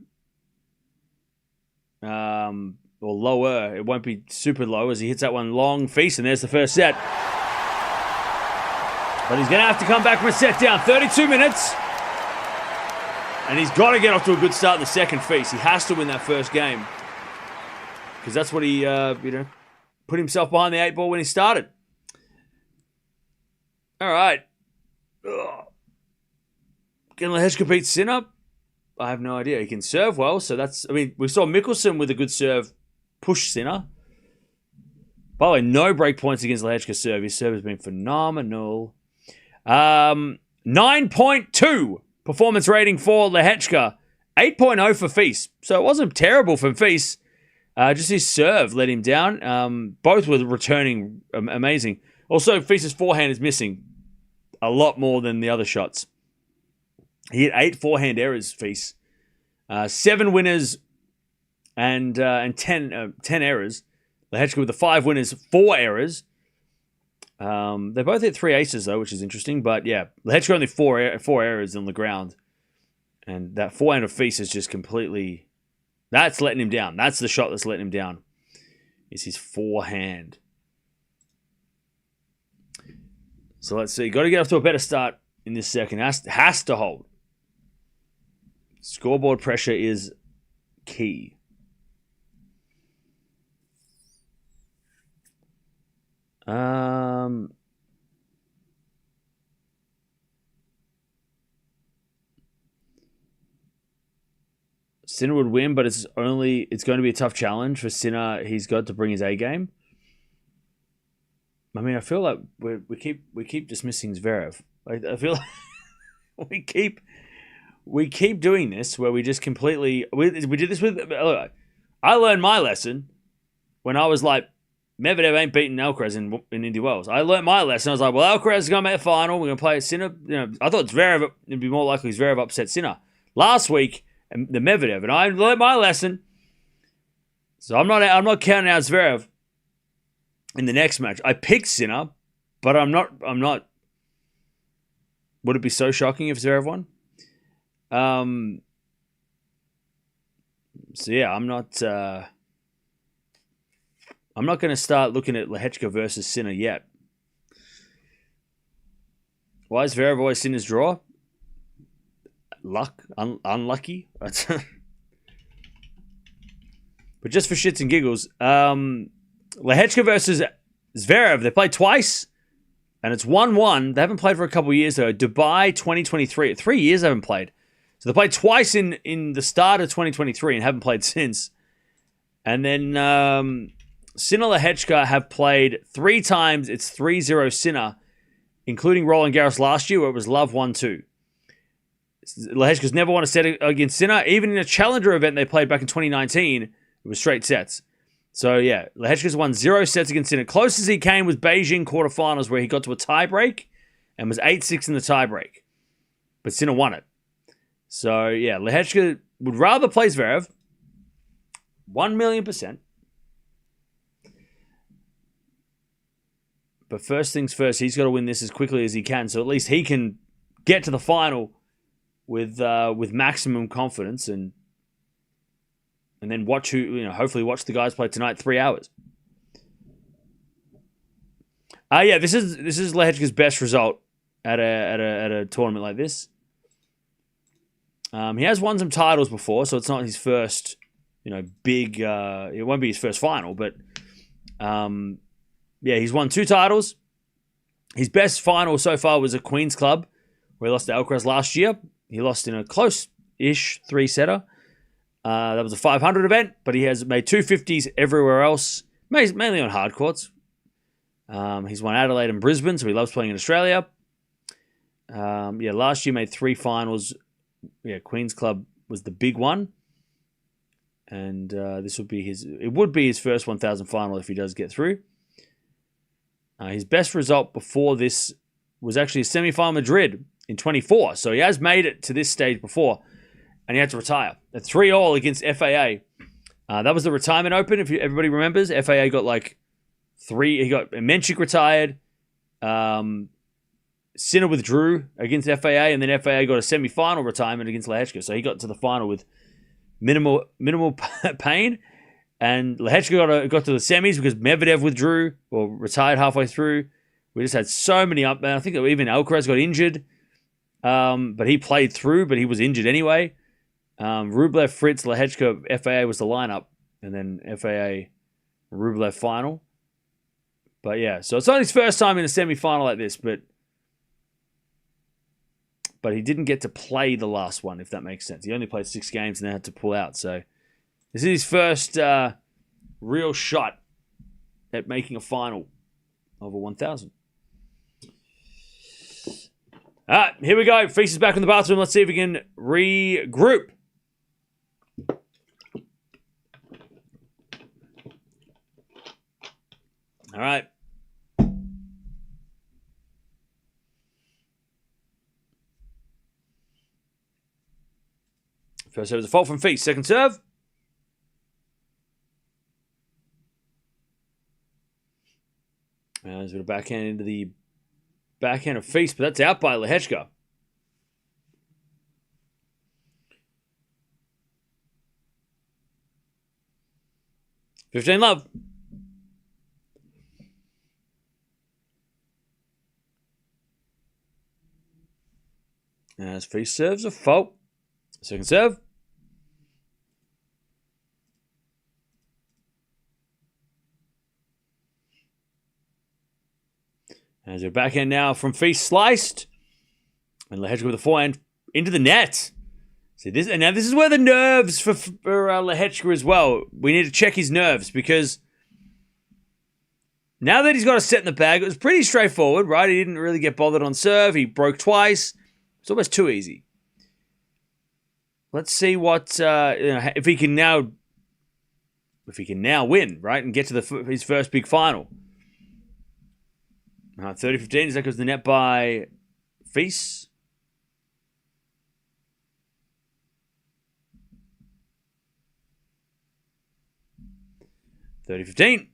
or lower, it won't be super low as he hits that one long. Fils, and there's the first set. But he's going to have to come back from a set down. 32 minutes. And he's got to get off to a good start in the second, Fils. He has to win that first game. Because that's what he, put himself behind the 8 ball when he started. All right. Can Lehecka beat Sinner? I have no idea. He can serve well, so that's... I mean, we saw Mickelson with a good serve push Sinner. By the way, no break points against Lehecka's serve. His serve has been phenomenal. 9.2 performance rating for Lehecka. 8.0 for Fils. So it wasn't terrible for Fils. Just his serve let him down. Both were returning amazing. Also, Fils' forehand is missing a lot more than the other shots. He had 8 forehand errors, Fils. 7 winners and 10 errors. Lehecka with the 5 winners, 4 errors. They both hit 3 aces, though, which is interesting. But, yeah, Lehecka only 4 errors on the ground. And that forehand of Fils is just completely... That's letting him down. That's the shot that's letting him down. Is his forehand. So let's see. Got to get off to a better start in this second. Has to hold. Scoreboard pressure is key. Sinner would win, but it's going to be a tough challenge for Sinner. He's got to bring his A game. I mean, I feel like we keep dismissing Zverev. I feel like we keep doing this where we just completely we did this with. I learned my lesson when I was like, Medvedev ain't beating Alcaraz in Indy Wells. I learned my lesson. I was like, well, Alcaraz is going to make the final. We're going to play Sinner. I thought Zverev, it'd be more likely Zverev upset Sinner last week, the Medvedev, and I learned my lesson. So I'm not counting out Zverev in the next match. I picked Sinner, but I'm not. Would it be so shocking if Zverev won? So yeah, I'm not going to start looking at Lehecka versus Sinner yet. Why is Zverev always Sinner's draw? Luck, unlucky. But just for shits and giggles, Lehecka versus Zverev, they played twice, and it's 1-1. They haven't played for a couple of years though. Dubai 2023, 3 years they haven't played. So they played twice in the start of 2023 and haven't played since. And then Sinner Lehecka have played 3 times. It's 3-0 Sinner, including Roland Garros last year where it was love 1-2. Lehecka's never won a set against Sinner. Even in a challenger event they played back in 2019, it was straight sets. So yeah, Lehecka's won 0 sets against Sinner. Close as he came was Beijing quarterfinals where he got to a tiebreak and was 8-6 in the tiebreak. But Sinner won it. So yeah, Lehecka would rather play Zverev. 1,000,000%. But first things first, he's got to win this as quickly as he can, so at least he can get to the final with maximum confidence, and then watch hopefully watch the guys play tonight 3 hours. Yeah, this is Lehecka's best result at a tournament like this. He has won some titles before, so it's not his first, big. It won't be his first final, but yeah, he's won 2 titles. His best final so far was at Queen's Club, where he lost to Alcaraz last year. He lost in a close-ish 3-setter. That was a 500 event, but he has made 250s everywhere else, mainly on hard courts. He's won Adelaide and Brisbane, so he loves playing in Australia. Last year made 3 finals. Yeah, Queen's Club was the big one. And this would be his first 1,000 final if he does get through. His best result before this was actually a semi-final Madrid in 24. So he has made it to this stage before, and he had to retire. A 3-all against FAA. That was the retirement open, if everybody remembers. FAA got like 3. He got Menchik retired. Sinner withdrew against FAA, and then FAA got a semi-final retirement against Lehecka. So he got to the final with minimal pain. And Lehecka got to the semis because Medvedev withdrew or retired halfway through. We just had so many up. I think even Alcaraz got injured. But he played through, but he was injured anyway. Rublev, Fritz, Lehecka, FAA was the lineup. And then FAA, Rublev final. But yeah, so it's not his first time in a semi-final like this, but he didn't get to play the last one, if that makes sense. He only played 6 games and then had to pull out. So this is his first real shot at making a final of a 1,000. All right, here we go. Feast is back in the bathroom. Let's see if we can regroup. All right. First serve is a fault from Feast. Second serve. There's a bit of backhand into the backhand of Feast, but that's out by Lehecka. $15 love. As Feast serves a fault. Second serve. As a backhand now from Feast sliced. And Lehecka with a forehand into the net. See this, and now this is where the nerves for Lehecka as well. We need to check his nerves because Now that he's got a set in the bag, it was pretty straightforward, right? He didn't really get bothered on serve. He broke twice. It's almost too easy. Let's see what if he can now win, right, and get to his first big final. 30-15. As that goes to the net by FILS. (30-15).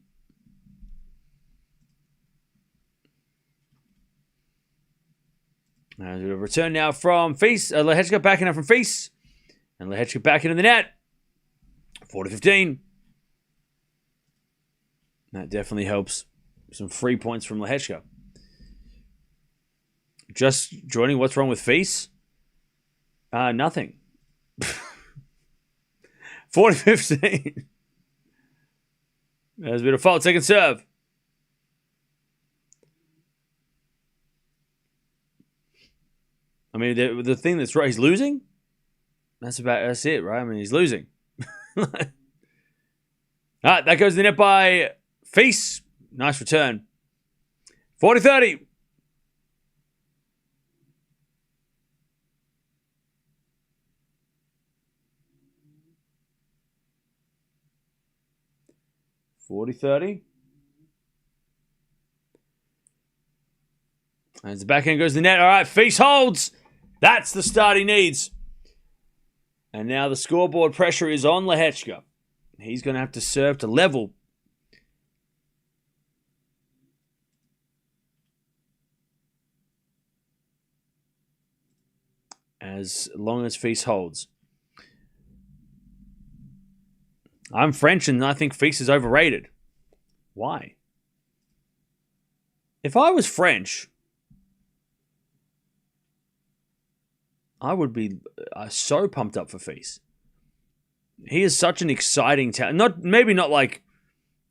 A return now from FILS. Lehecka backing up from FILS. And Lehecka back into the net. 4-15. That definitely helps. Some free points from Lehecka. Just joining. What's wrong with FILS? Nothing. 40-15. There's a bit of fault. Second serve. I mean, the thing that's right, he's losing. That's it, right? I mean, he's losing. All right, that goes to the net by FILS. Nice return. 40-30. As the backhand goes to the net. All right, FILS holds. That's the start he needs. And now the scoreboard pressure is on Lehecka. He's going to have to serve to level. As long as FILS holds. I'm French and I think FILS is overrated. Why? If I was French, I would be so pumped up for FILS. He is such an exciting talent. Maybe not like,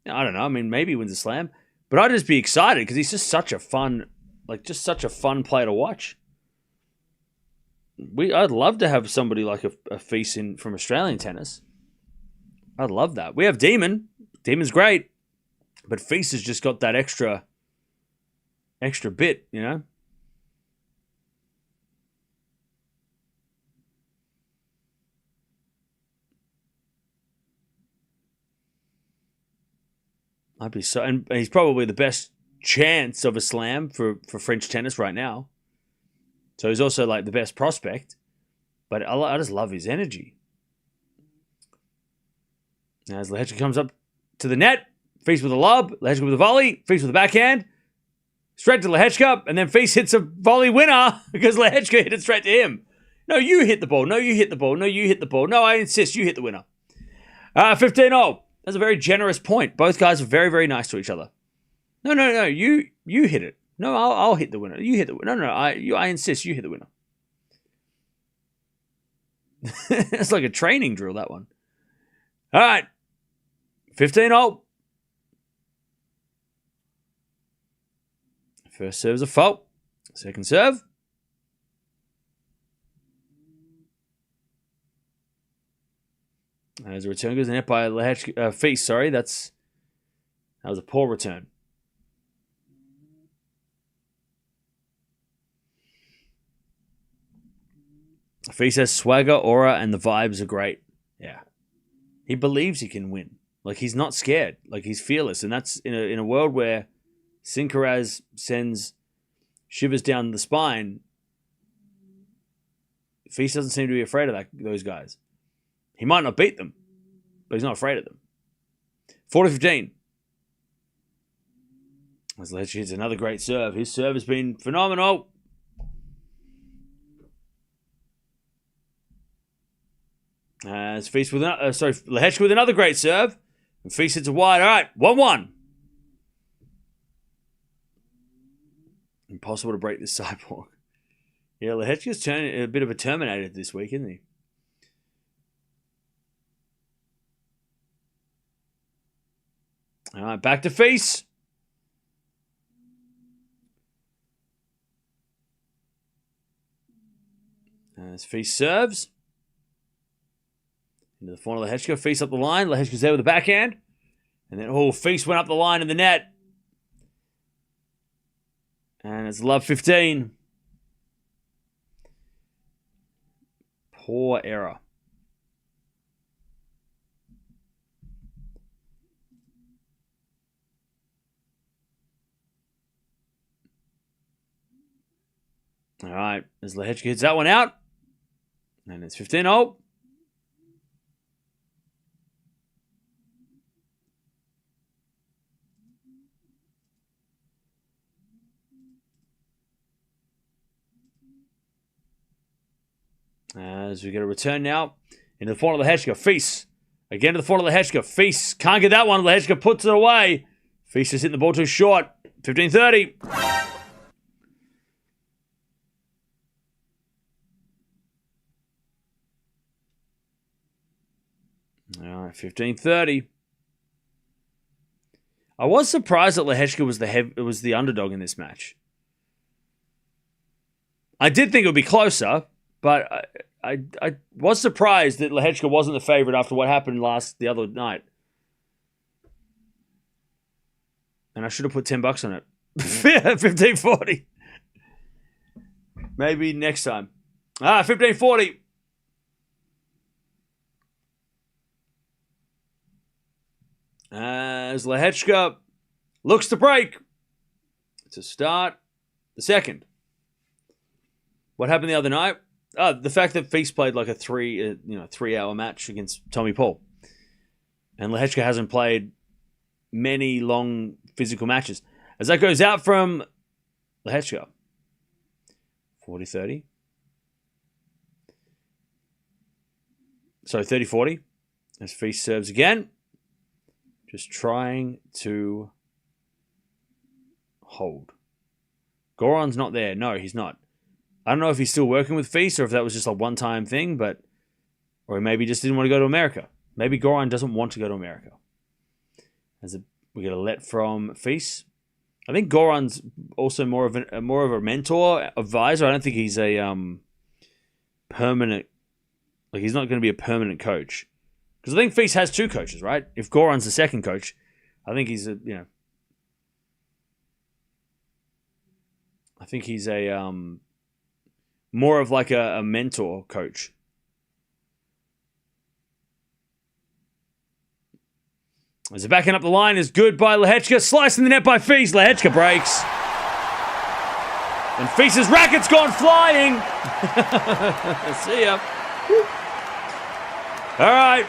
I don't know. I mean, maybe he wins a slam, but I'd just be excited because he's just such a fun player to watch. I'd love to have somebody like a FILS from Australian tennis. I'd love that. We have Demon. Demon's great, but FILS has just got that extra bit, you know. I'd be so, and he's probably the best chance of a slam for French tennis right now. So he's also like the best prospect, but I just love his energy. As Lehecka comes up to the net, FILS with a lob, Lehecka with a volley, FILS with a backhand, straight to Lehecka, and then FILS hits a volley winner because Lehecka hit it straight to him. No, you hit the ball. No, you hit the ball. No, you hit the ball. No, I insist. You hit the winner. 15-0. That's a very generous point. Both guys are very, very nice to each other. No. You hit it. No, I'll hit the winner. You hit the winner. No. I insist. You hit the winner. It's like a training drill, that one. All right. 15-0. First serve is a fault. Second serve. As a return goes in the net by Lehecka, FILS, sorry. That was a poor return. FILS says swagger, aura, and the vibes are great. Yeah. He believes he can win. Like, he's not scared. Like, he's fearless. And that's in a world where Sinkaraz sends shivers down the spine. FILS doesn't seem to be afraid of those guys. He might not beat them, but he's not afraid of them. 40-15. As Lehecka hits another great serve. His serve has been phenomenal. As FILS with Lehecka with another great serve. And FILS hits a wide. All right, 1-1. Impossible to break this sidewalk. Yeah, Lehecka's turning a bit of a Terminator this week, isn't he? All right, back to FILS. As FILS serves. Into the final of Lehecka. FILS up the line. Lehecka's there with the backhand. And then, FILS went up the line in the net. it's love 15. Poor error. All right, as Lehecka hits that one out. And it's 15-0. As we get a return now into the final of Lehecka. FILS. Again to the final of Lehecka. FILS can't get that one. Lehecka puts it away. FILS is hitting the ball too short. 15-30. All right, 15-30. I was surprised that Lehecka was the underdog in this match. I did think it would be closer, but I was surprised that Lehecka wasn't the favorite after what happened the other night. And I should have put $10 on it. 15-40. Maybe next time. 15-40. As Lehecka looks to break to start the second. What happened the other night? The fact that FILS played like a 3-hour match against Tommy Paul, and Lehecka hasn't played many long physical matches. As that goes out from Lehecka, 40-30. So 30-40. As FILS serves again. Just trying to hold. Goran's not there. No, he's not. I don't know if he's still working with FILS or if that was just a one-time thing, or maybe he just didn't want to go to America. Maybe Goran doesn't want to go to America. We get a let from FILS. I think Goran's also more of a mentor, advisor. I don't think he's a permanent. Like, he's not going to be a permanent coach. Because I think FILS has two coaches, right? If Goran's the second coach, I think he's more of like a mentor coach. As the backing up the line is good by Lehecka. Slicing the net by FILS. Lehecka breaks. And FILS' racket's gone flying. See ya. Woo. All right.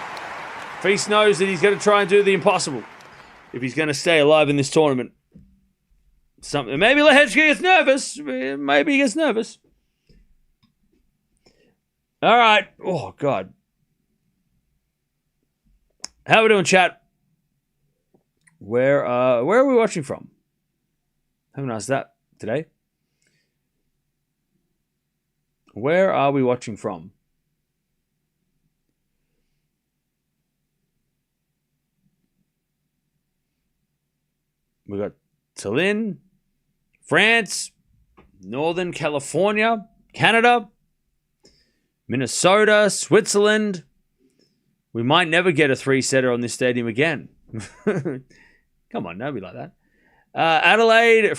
FILS knows that he's going to try and do the impossible if he's going to stay alive in this tournament. Maybe Lehecka gets nervous. Maybe he gets nervous. All right. Oh, God. How are we doing, chat? Where are we watching from? Haven't asked that today. Where are we watching from? We got Tallinn, France, Northern California, Canada, Minnesota, Switzerland. We might never get a 3-setter on this stadium again. Come on, don't be like that. Adelaide,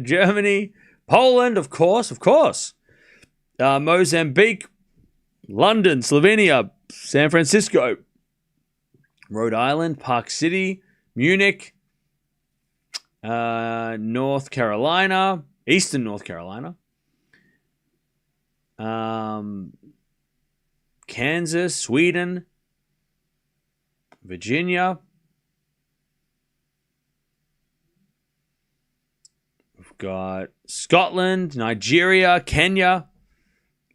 Germany, Poland, of course. Mozambique, London, Slovenia, San Francisco, Rhode Island, Park City, Munich, North Carolina, Eastern North Carolina, Kansas, Sweden, Virginia. We've got Scotland, Nigeria, Kenya,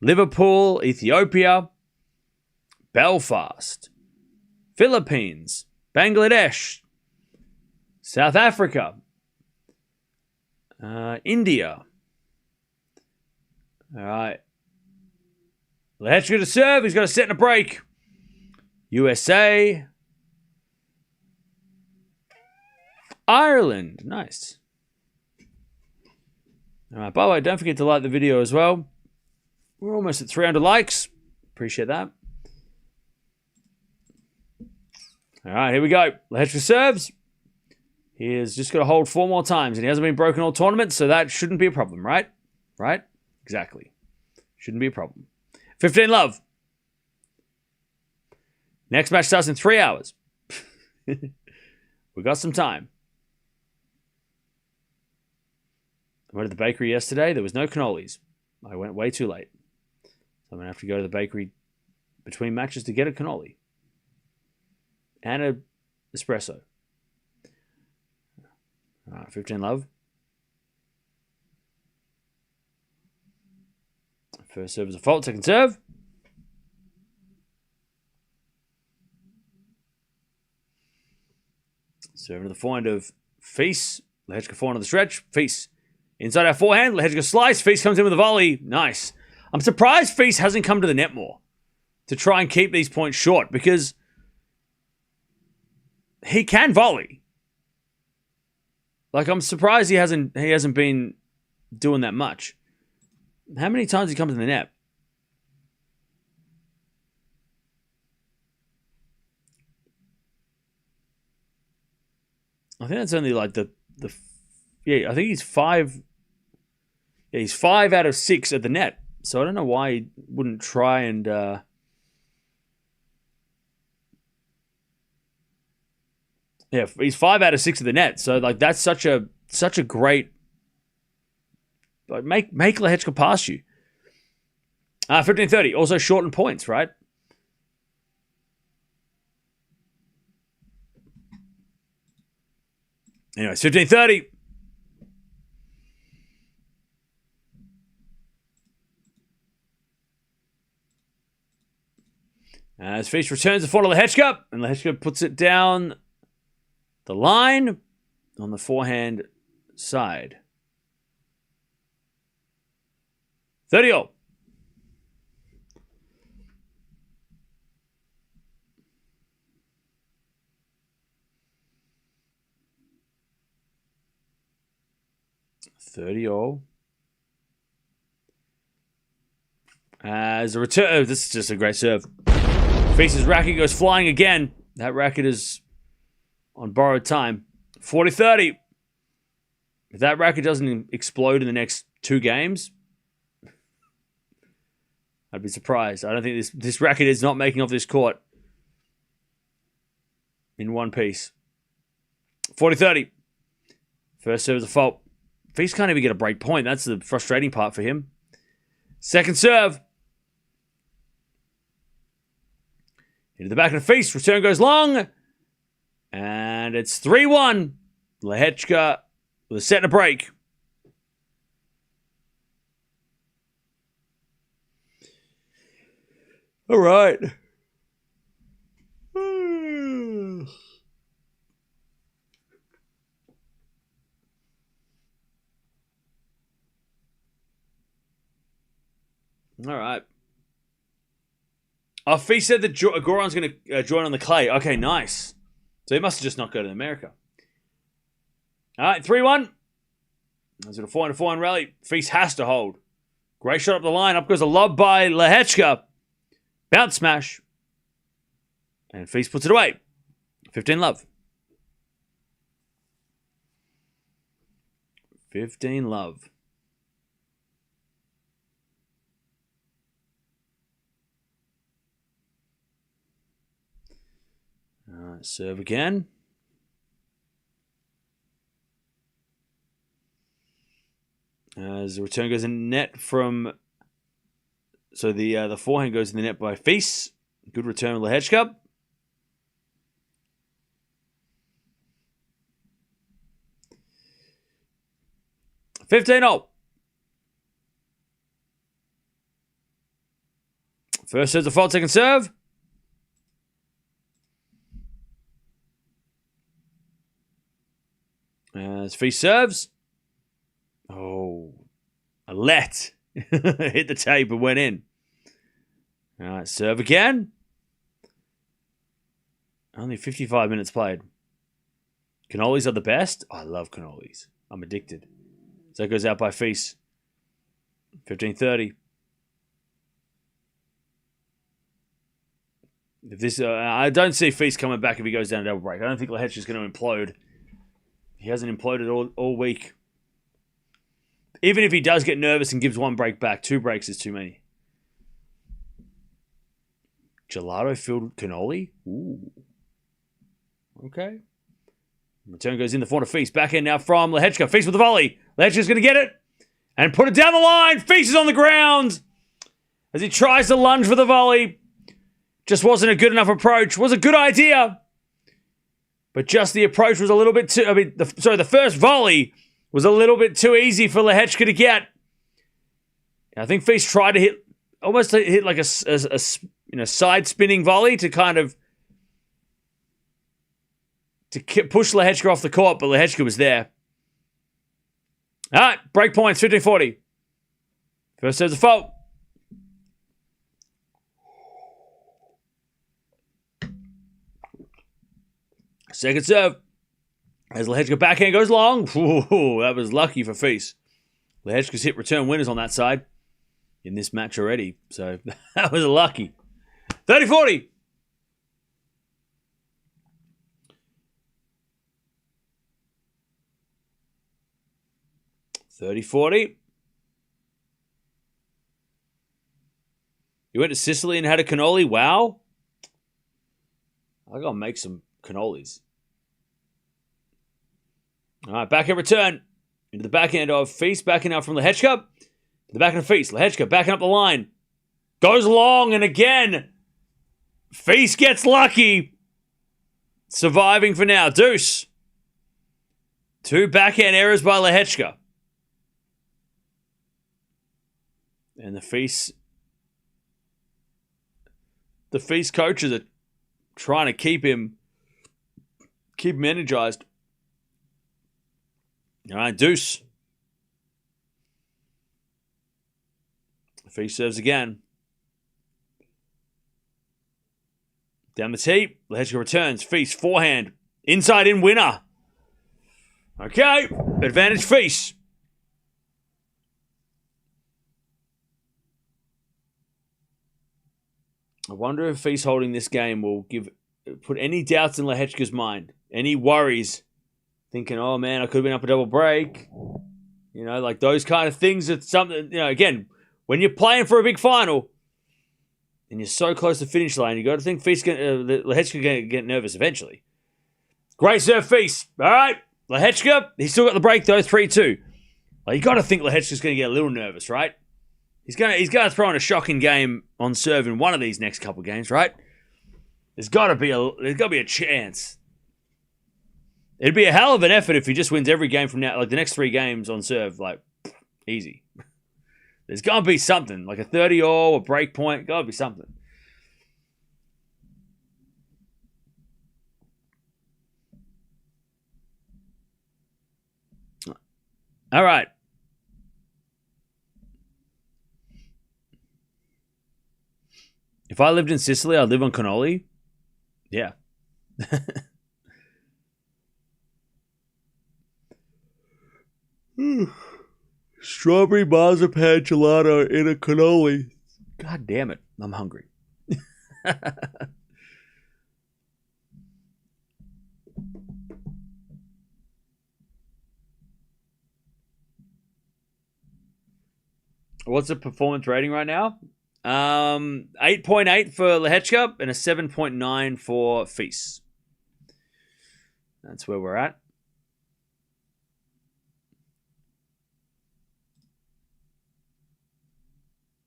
Liverpool, Ethiopia, Belfast, Philippines, Bangladesh, South Africa, India. All right. Lehecka to serve. He's got a set and a break. USA. Ireland. Nice. All right. By the way, don't forget to like the video as well. We're almost at 300 likes. Appreciate that. All right. Here we go. Lehecka serves. He has just got to hold 4 more times, and he hasn't been broken all tournament, so that shouldn't be a problem, right? Right? Exactly. Shouldn't be a problem. 15 love. Next match starts in 3 hours. We got some time. I went to the bakery yesterday. There was no cannolis. I went way too late. So I'm going to have to go to the bakery between matches to get a cannoli. And an espresso. All right, 15 love. First serve is a fault. Second serve. Serving to the forehand of FILS. Lehecka forehand on the stretch. FILS. Inside our forehand. Lehecka slice. FILS comes in with a volley. Nice. I'm surprised FILS hasn't come to the net more to try and keep these points short because he can volley. Like, I'm surprised he hasn't been doing that much. How many times he comes to the net? I think that's only like the yeah, I think he's 5. Yeah, he's 5 out of 6 at the net. So I don't know why he wouldn't try and yeah, he's 5 out of 6 at the net. So like that's such a great, like, make Lehecka pass you. 15-30, also shorten points, right? Anyways, 15-30. As FILS returns the forehand to Lehecka, and Lehecka puts it down the line on the forehand side. 30-all. As a return, oh, this is just a great serve. FILS' racket goes flying again. That racket is on borrowed time. 40-30. If that racket doesn't explode in the next 2 games, I'd be surprised. I don't think this racket is not making off this court in one piece. 40-30. First serve is a fault. FILS can't even get a break point. That's the frustrating part for him. Second serve. Into the back of the FILS. Return goes long. And it's 3-1. Lehecka with a set and a break. All right. All right. Oh, FILS said that Goran's going to join on the clay. Okay, nice. So he must have just not go to America. All right, 3-1. There's a forehand rally. FILS has to hold. Great shot up the line. Up goes a lob by Lehecka. Bounce smash. And FILS puts it away. 15 love. 15 love. Serve again. As the return goes in net from... So the forehand goes in the net by FILS. Good return with Lehecka. $15-all. First serve's a fault, second serve. As FILS serves. Oh, a let. Hit the tape and went in. All right, serve again. Only 55 minutes played. Cannolis are the best. Oh, I love cannolis. I'm addicted. So that goes out by FILS. 15-30. If this, I don't see FILS coming back if he goes down a double break. I don't think Lehecka is going to implode He hasn't imploded all week. Even if he does get nervous and gives one break back, 2 breaks is too many. Gelato-filled cannoli? Ooh. Okay. Return goes in the front of Feast. Backhand now from Lehecka. Feast with the volley. Lehecka's going to get it. And put it down the line. Feast is on the ground. As he tries to lunge for the volley. Just wasn't a good enough approach. Was a good idea. But just the approach was a little bit too... the first volley was a little bit too easy for Lehecka to get. I think Feast tried to hit... Almost hit like a side-spinning volley to kind of... to push Lehecka off the court, but Lehecka was there. All right, break points, 15-40. First serve's a fault. Second serve. As Lehecka backhand goes long. Ooh, that was lucky for Feast. Lehecka's hit return winners on that side in this match already, so that was lucky. 30-40. $30-40. You went to Sicily and had a cannoli? Wow. I gotta make some cannolis. All right, backhand return. Into the backhand of Feast. Backing out from Lehecka. To the backhand of Feast. Lehecka backing up the line. Goes long, and again, Feast gets lucky. Surviving for now. Deuce. 2 backhand errors by Lehecka. And the Feast coaches are trying to keep him energized. All right, deuce. The Feast serves again. Down the tee. Lehecka returns. Feast forehand. Inside in winner. Okay. Advantage Feast. I wonder if Feast holding this game will put any doubts in Lehecka's mind. Any worries. Thinking, oh man, I could have been up a double break. You know, like those kind of things. It's something, you know, again, when you're playing for a big final and you're so close to finish line, you got to think Lehecka going to get nervous eventually. Great serve, Feast. All right, Lehecka, he's still got the break though, 3-2. Like, you got to think Lehecka's going to get a little nervous, right? He's going to throw in a shocking game on serve in one of these next couple games, right? There's got to be a chance. It'd be a hell of an effort if he just wins every game from now, like the next 3 games on serve, like, easy. There's got to be something, like a 30-all, a break point, got to be something. All right. If I lived in Sicily, I'd live on cannoli. Yeah. Strawberry marzipan gelato in a cannoli. God damn it. I'm hungry. What's the performance rating right now? 8.8 for Lehecka and a 7.9 for Feast. That's where we're at.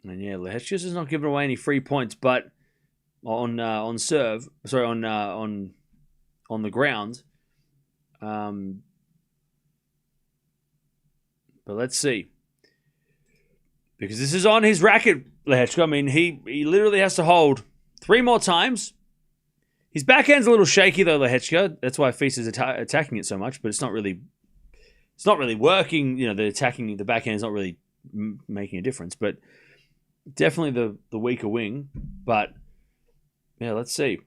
And yeah, Lehecka's is not giving away any free points, but on serve, sorry, on the ground. But let's see. Because this is on his racket, Lehecka. I mean, he literally has to hold 3 more times. His backhand's a little shaky though, Lehecka. That's why Feast is attacking it so much, but it's not really working. You know, the backhand is not really making a difference. But definitely the weaker wing. But yeah, let's see.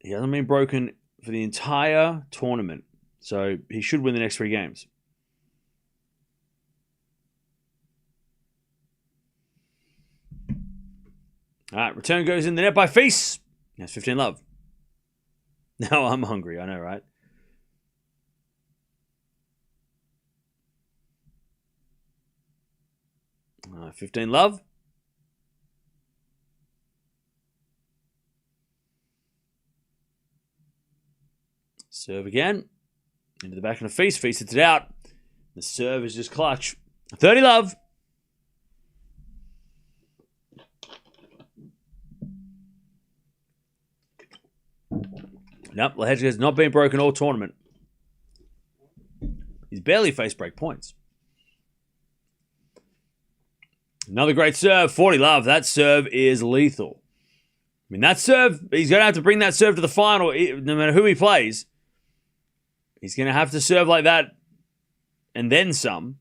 He hasn't been broken for the entire tournament, so he should win the next 3 games. All right, return goes in the net by Feast. That's 15 love. Now I'm hungry, I know, right? 15 love. Serve again. Into the back of the feast. Feast hits it out. The serve is just clutch. 30 love. Nope, Lehecka has not been broken all tournament. He's barely faced break points. Another great serve. 40 love. That serve is lethal. I mean, that serve, he's going to have to bring that serve to the final no matter who he plays. He's going to have to serve like that and then some.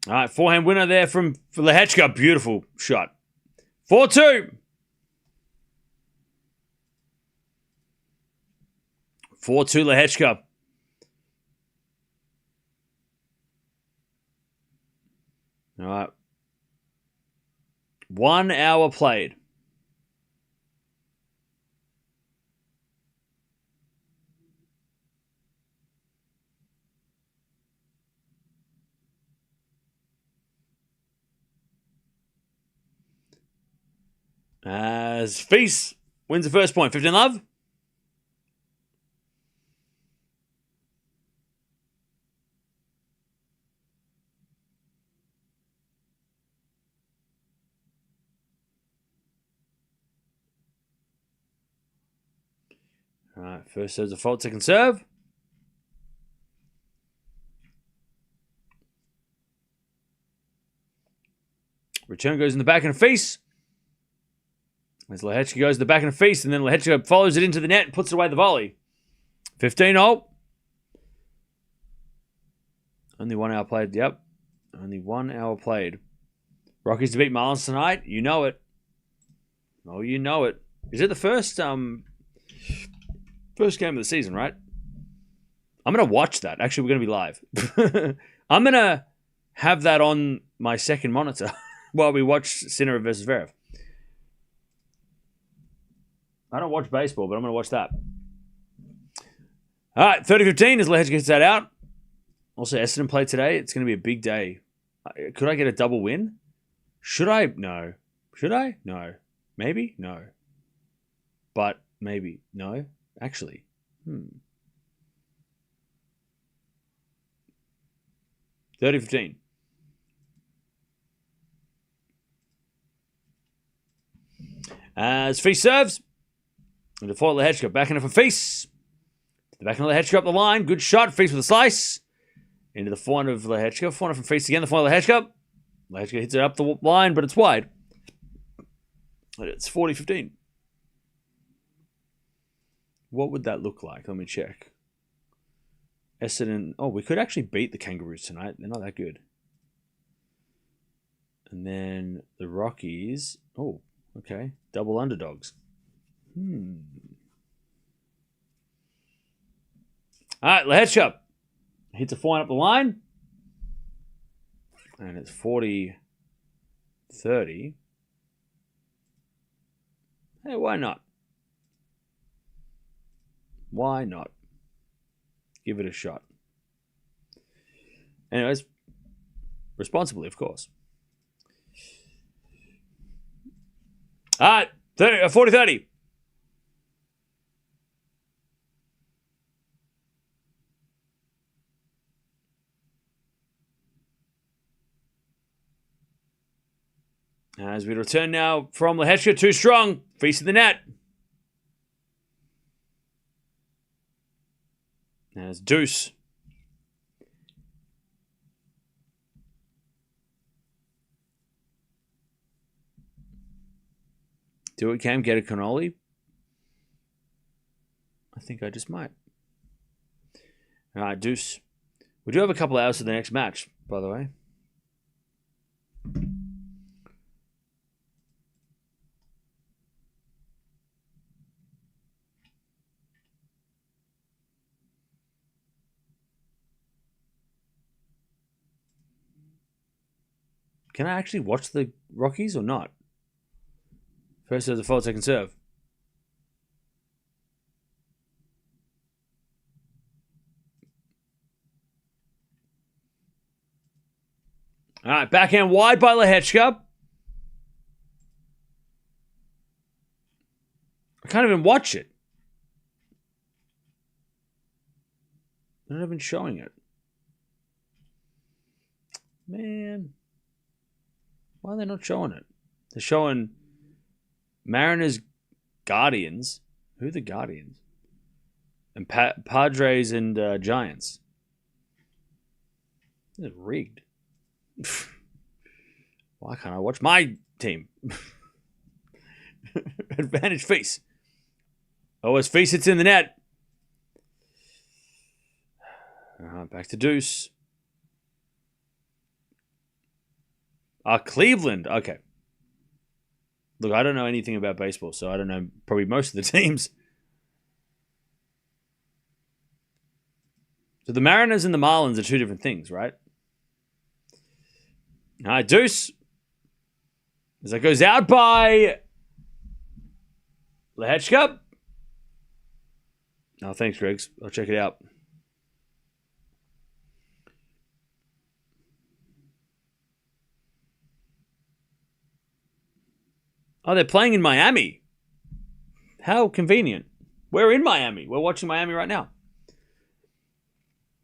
All right, forehand winner there for Lehecka. Beautiful shot. 4-2. 4-2 Lehecka. All right. 1 hour played. As Feast wins the first point. 15 love. All right, first serve's a fault, second serve. Return goes in the back and a Feast. As Lehecka goes to the back and a Feast, and then Lehecka follows it into the net and puts away the volley. 15-all. Only 1 hour played, yep. Only 1 hour played. Rockies to beat Marlins tonight. You know it. Oh, you know it. Is it the first game of the season, right? I'm going to watch that. Actually, we're going to be live. I'm going to have that on my second monitor while we watch Sinner versus Zverev. I don't watch baseball, but I'm going to watch that. All right, 30-15 as Lehecka gets that out. Also, Essendon played today. It's going to be a big day. Could I get a double win? Should I? No. Should I? No. Maybe? No. But maybe. No. Actually. 30-15. As Feast serves. And before Lehecka, back in it for Feast. The back end of Lehecka up the line. Good shot. Feast with a slice. Into the forehand of Lehecka. Forehand from Feast again. The forehand of Lehecka. Lehecka hits it up the line, but it's wide. It's 40-15. What would that look like? Let me check. Essendon. Oh, we could actually beat the Kangaroos tonight. They're not that good. And then the Rockies. Oh, okay. Double underdogs. All right, Lehecka hits a forehand up the line. And it's 40-30. Hey, why not? Why not? Give it a shot. Anyways, responsibly, of course. All right, 40-30. As we return now from Lehecka, too strong. Feast in the net. As Deuce. Do it, Cam. Get a cannoli. I think I just might. All right, Deuce. We do have a couple hours to the next match, by the way. Can I actually watch the Rockies or not? First serve, the fault, second serve. All right, backhand wide by Lehecka. I can't even watch it. They're not even showing it. Man. Why are they not showing it? They're showing Mariners Guardians. Who are the Guardians? And Padres and Giants. This is rigged. Why can't I watch my team? Advantage face. Oh, his face hits in the net. Back to deuce. Cleveland. Okay. Look, I don't know anything about baseball, so I don't know probably most of the teams. So the Mariners and the Marlins are two different things, right? All right, deuce. As that goes out by Lehecka. Oh, thanks, Greggs. I'll check it out. Oh, they're playing in Miami. How convenient. We're in Miami. We're watching Miami right now.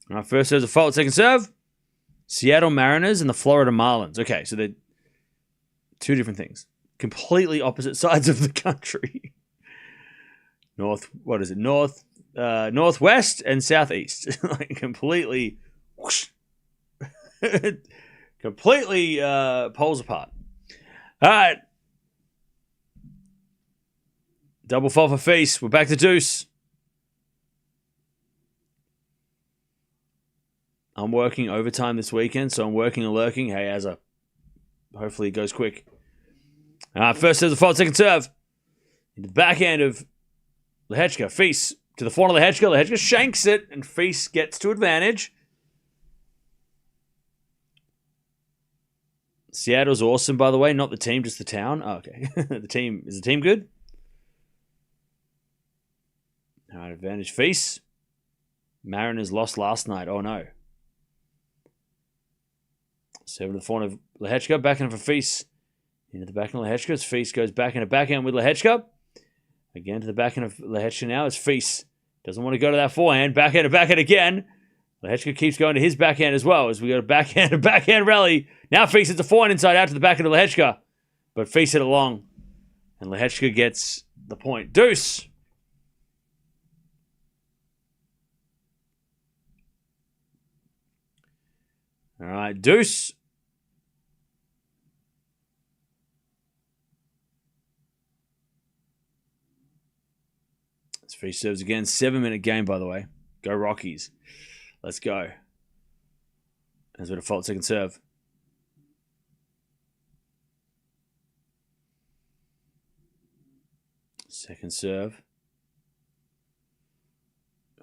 All right, first serve's a fault, second serve. Seattle Mariners and the Florida Marlins. Okay, so they're two different things. Completely opposite sides of the country. Northwest and southeast. Like completely whoosh. Completely poles apart. All right. Double fault for face. We're back to deuce. I'm working overtime this weekend, so I'm working and lurking. Hey, hopefully it goes quick. First serve, a fault, second serve. Into the backhand of Lehecka. Feast to the front of Lehecka. Lehecka shanks it, and Feast gets to advantage. Seattle's awesome, by the way. Not the team, just the town. Oh, okay. Is the team good? All right, advantage Feast. Mariners lost last night. Oh, no. Serve to the front of Lehecka. Backhand for Feast. Into the backhand of Lehecka. As Feast goes back into backhand with Lehecka. Again to the backhand of Lehecka now as Feast doesn't want to go to that forehand. Backhand to backhand again. Lehecka keeps going to his backhand as well as we go to backhand rally. Now Feast hits a forehand inside out to the backhand of Lehecka. But Feast hit it long. And Lehecka gets the point. Deuce. All right, deuce. As Feast serves again. 7-minute game, by the way. Go Rockies. Let's go. As a default second serve. Second serve.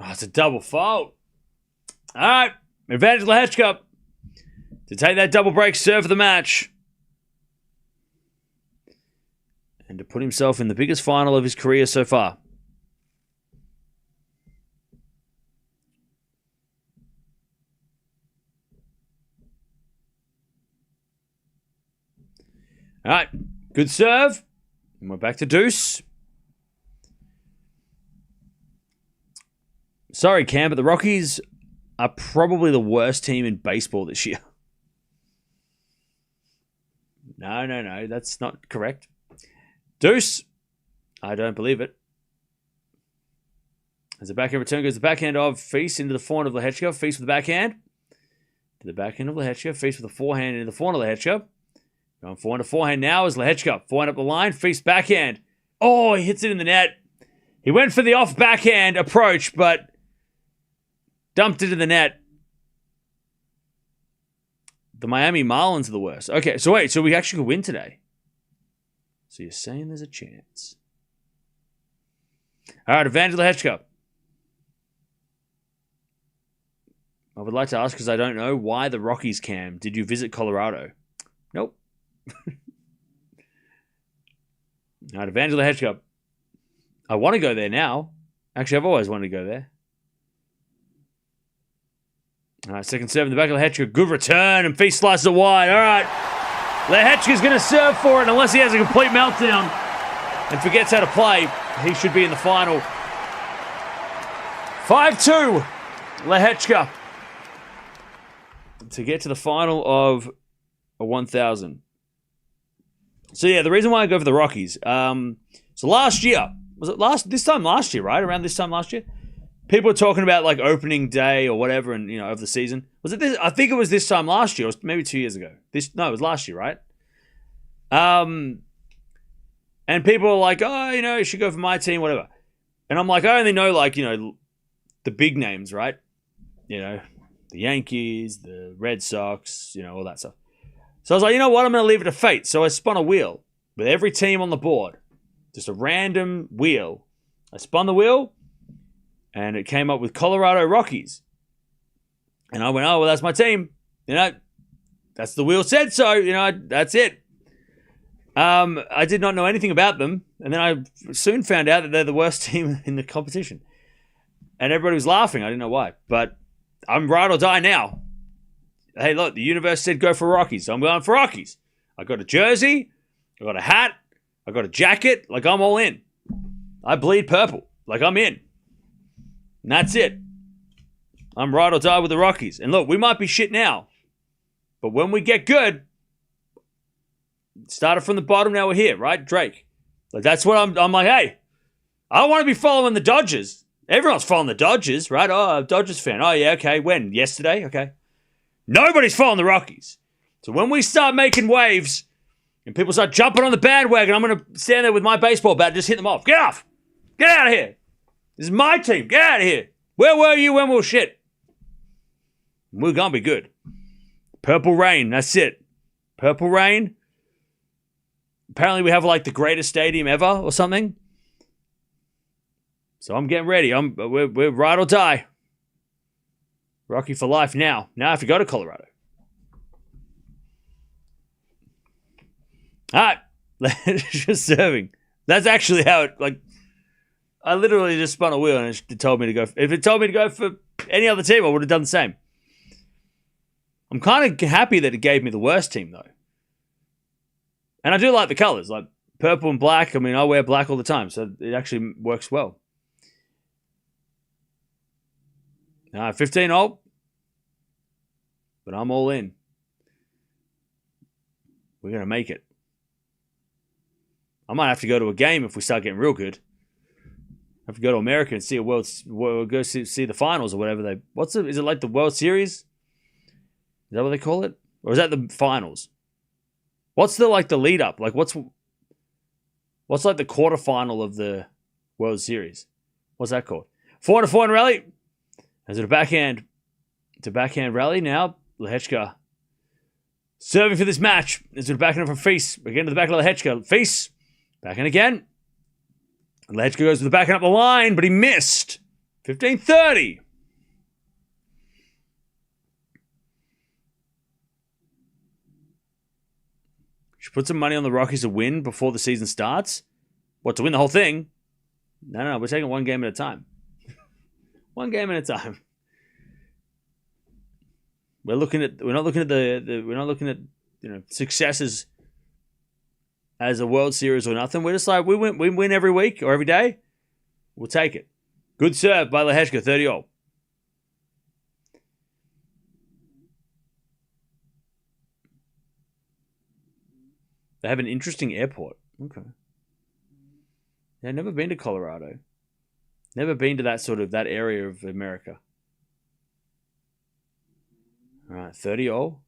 Oh, it's a double fault. All right. Advantage Lehecka to take that double break serve for the match. And to put himself in the biggest final of his career so far. All right. Good serve. And we're back to deuce. Sorry, Cam, but the Rockies are probably the worst team in baseball this year. No. That's not correct. Deuce. I don't believe it. As the backhand return goes the backhand of Feast into the forehand of Lehecka. Feast with the backhand. To the backhand of Lehecka. Feast with the forehand into the forehand of Lehecka. Going forehand to forehand now is Lehecka. Forehand up the line. Feast backhand. Oh, he hits it in the net. He went for the off backhand approach, but dumped it in the net. The Miami Marlins are the worst. Okay, so wait. So we actually could win today. So you're saying there's a chance. All right, advantage Lehecka. I would like to ask, because I don't know, why the Rockies, Cam? Did you visit Colorado? Nope. All right, advantage Lehecka. I want to go there now. Actually, I've always wanted to go there. All right, second serve in the back of Lehecka. Good return, and FILS slices it wide. All right. Lehecka's going to serve for it unless he has a complete meltdown and forgets how to play. He should be in the final. 5-2, Lehecka to get to the final of a 1,000. So yeah, the reason why I go for the Rockies. So last year, was it this time last year, right? Around this time last year, people were talking about like opening day or whatever, and of the season. Was it this? I think it was this time last year, or maybe 2 years ago. It was last year, right? And people were like, oh, you should go for my team, whatever. And I'm like, I only know the big names, right? The Yankees, the Red Sox, all that stuff. So I was like, you know what? I'm going to leave it to fate. So I spun a wheel with every team on the board. Just a random wheel. I spun the wheel, and it came up with Colorado Rockies. And I went, oh, well, that's my team. That's the wheel said so. That's it. I did not know anything about them. And then I soon found out that they're the worst team in the competition. And everybody was laughing. I didn't know why. But I'm ride or die now. Hey, look, the universe said go for Rockies. So I'm going for Rockies. I got a jersey. I got a hat. I got a jacket. I'm all in. I bleed purple. I'm in. And that's it. I'm ride or die with the Rockies. And look, we might be shit now. But when we get good, started from the bottom, now we're here, right? Drake. That's what I'm like, hey, I don't want to be following the Dodgers. Everyone's following the Dodgers, right? Oh, I'm a Dodgers fan. Oh, yeah, okay. When? Yesterday? Okay. Nobody's following the Rockies. So when we start making waves and people start jumping on the bandwagon, I'm going to stand there with my baseball bat and just hit them off. Get off. Get out of here. This is my team. Get out of here. Where were you when we were shit? We're going to be good. Purple Rain. That's it. Purple Rain. Apparently we have the greatest stadium ever or something. So I'm getting ready. We're ride or die. Rocky for life now. Now I have to go to Colorado. All right. Just serving. That's actually how it, I literally just spun a wheel and it told me to go. If it told me to go for any other team, I would have done the same. I'm kind of happy that it gave me the worst team, though. And I do like the colors, purple and black. I mean, I wear black all the time, so it actually works well. 15 old. But I'm all in. We're going to make it. I might have to go to a game if we start getting real good. I have to go to America and see go see the finals or whatever is it like the World Series? Is that what they call it? Or is that the finals? What's the lead up? What's the quarterfinal of the World Series? What's that called? 4-4 rally. Is it a backhand? It's a backhand rally now. Lehecka serving for this match. Is it a backhand from FILS? Again to the back of Lehecka. FILS. Backhand again. Lehecka goes to the backhand up the line, but he missed. 15-30. Should put some money on the Rockies to win before the season starts. What, to win the whole thing? No. We're taking one game at a time. One game at a time. We're not looking at successes as a World Series or nothing. We're just we win every week or every day. We'll take it. Good serve by Lehecka, 30-all. They have an interesting airport. Okay. Yeah, I've never been to Colorado. Never been to that area of America. All right, 30-all.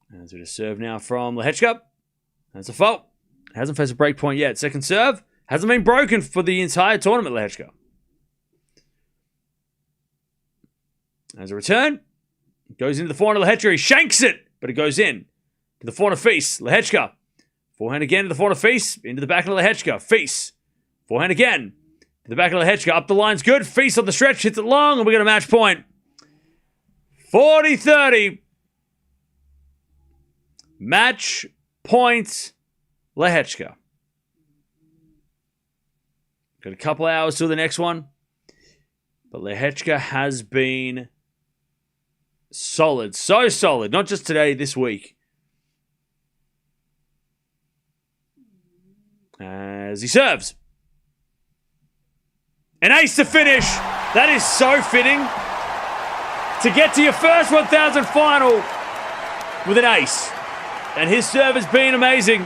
There's a serve now from Lehecka. That's a fault. Hasn't faced a break point yet. Second serve. Hasn't been broken for the entire tournament, Lehecka. There's a return. Goes into the forehand of Lehecka. He shanks it, but it goes in. To the forehand of FILS. Lehecka. Forehand again to the forehand of FILS. Into the back of Lehecka. FILS. Forehand again. To the back of Lehecka. Up the line's good. FILS on the stretch. Hits it long, and we got a match point. 40-30. Match point Lehecka. Got a couple hours till the next one. But Lehecka has been solid. So solid. Not just today, this week. As he serves. An ace to finish. That is so fitting. To get to your first 1,000 final with an ace. And his serve has been amazing.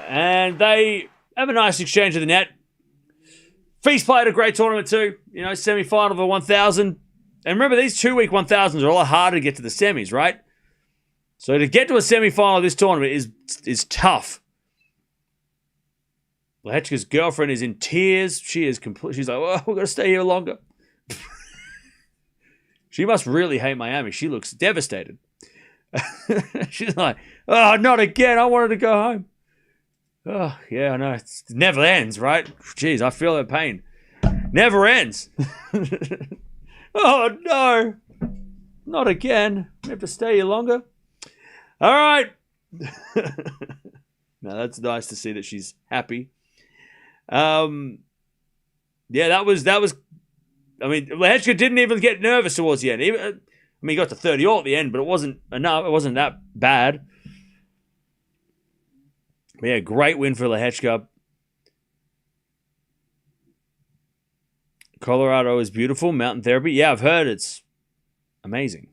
And they have a nice exchange of the net. FILS played a great tournament too. You know, semi-final of a 1,000. And remember, these 2-week 1,000s are a lot harder to get to the semis, right? So to get to a semi-final of this tournament is tough. Lehecka's girlfriend is in tears. She's like, well, we've got to stay here longer. She must really hate Miami. She looks devastated. She's like, oh, not again. I wanted to go home. Oh, yeah, I know. It never ends, right? Jeez, I feel that pain. Never ends. Oh, no. Not again. We have to stay here longer. All right. No, that's nice to see that she's happy. Yeah, that was. I mean, Lehecka didn't even get nervous towards the end. He got to 30-all at the end, but it wasn't enough. It wasn't that bad. But yeah, great win for Lehecka. Colorado is beautiful. Mountain therapy. Yeah, I've heard it's amazing.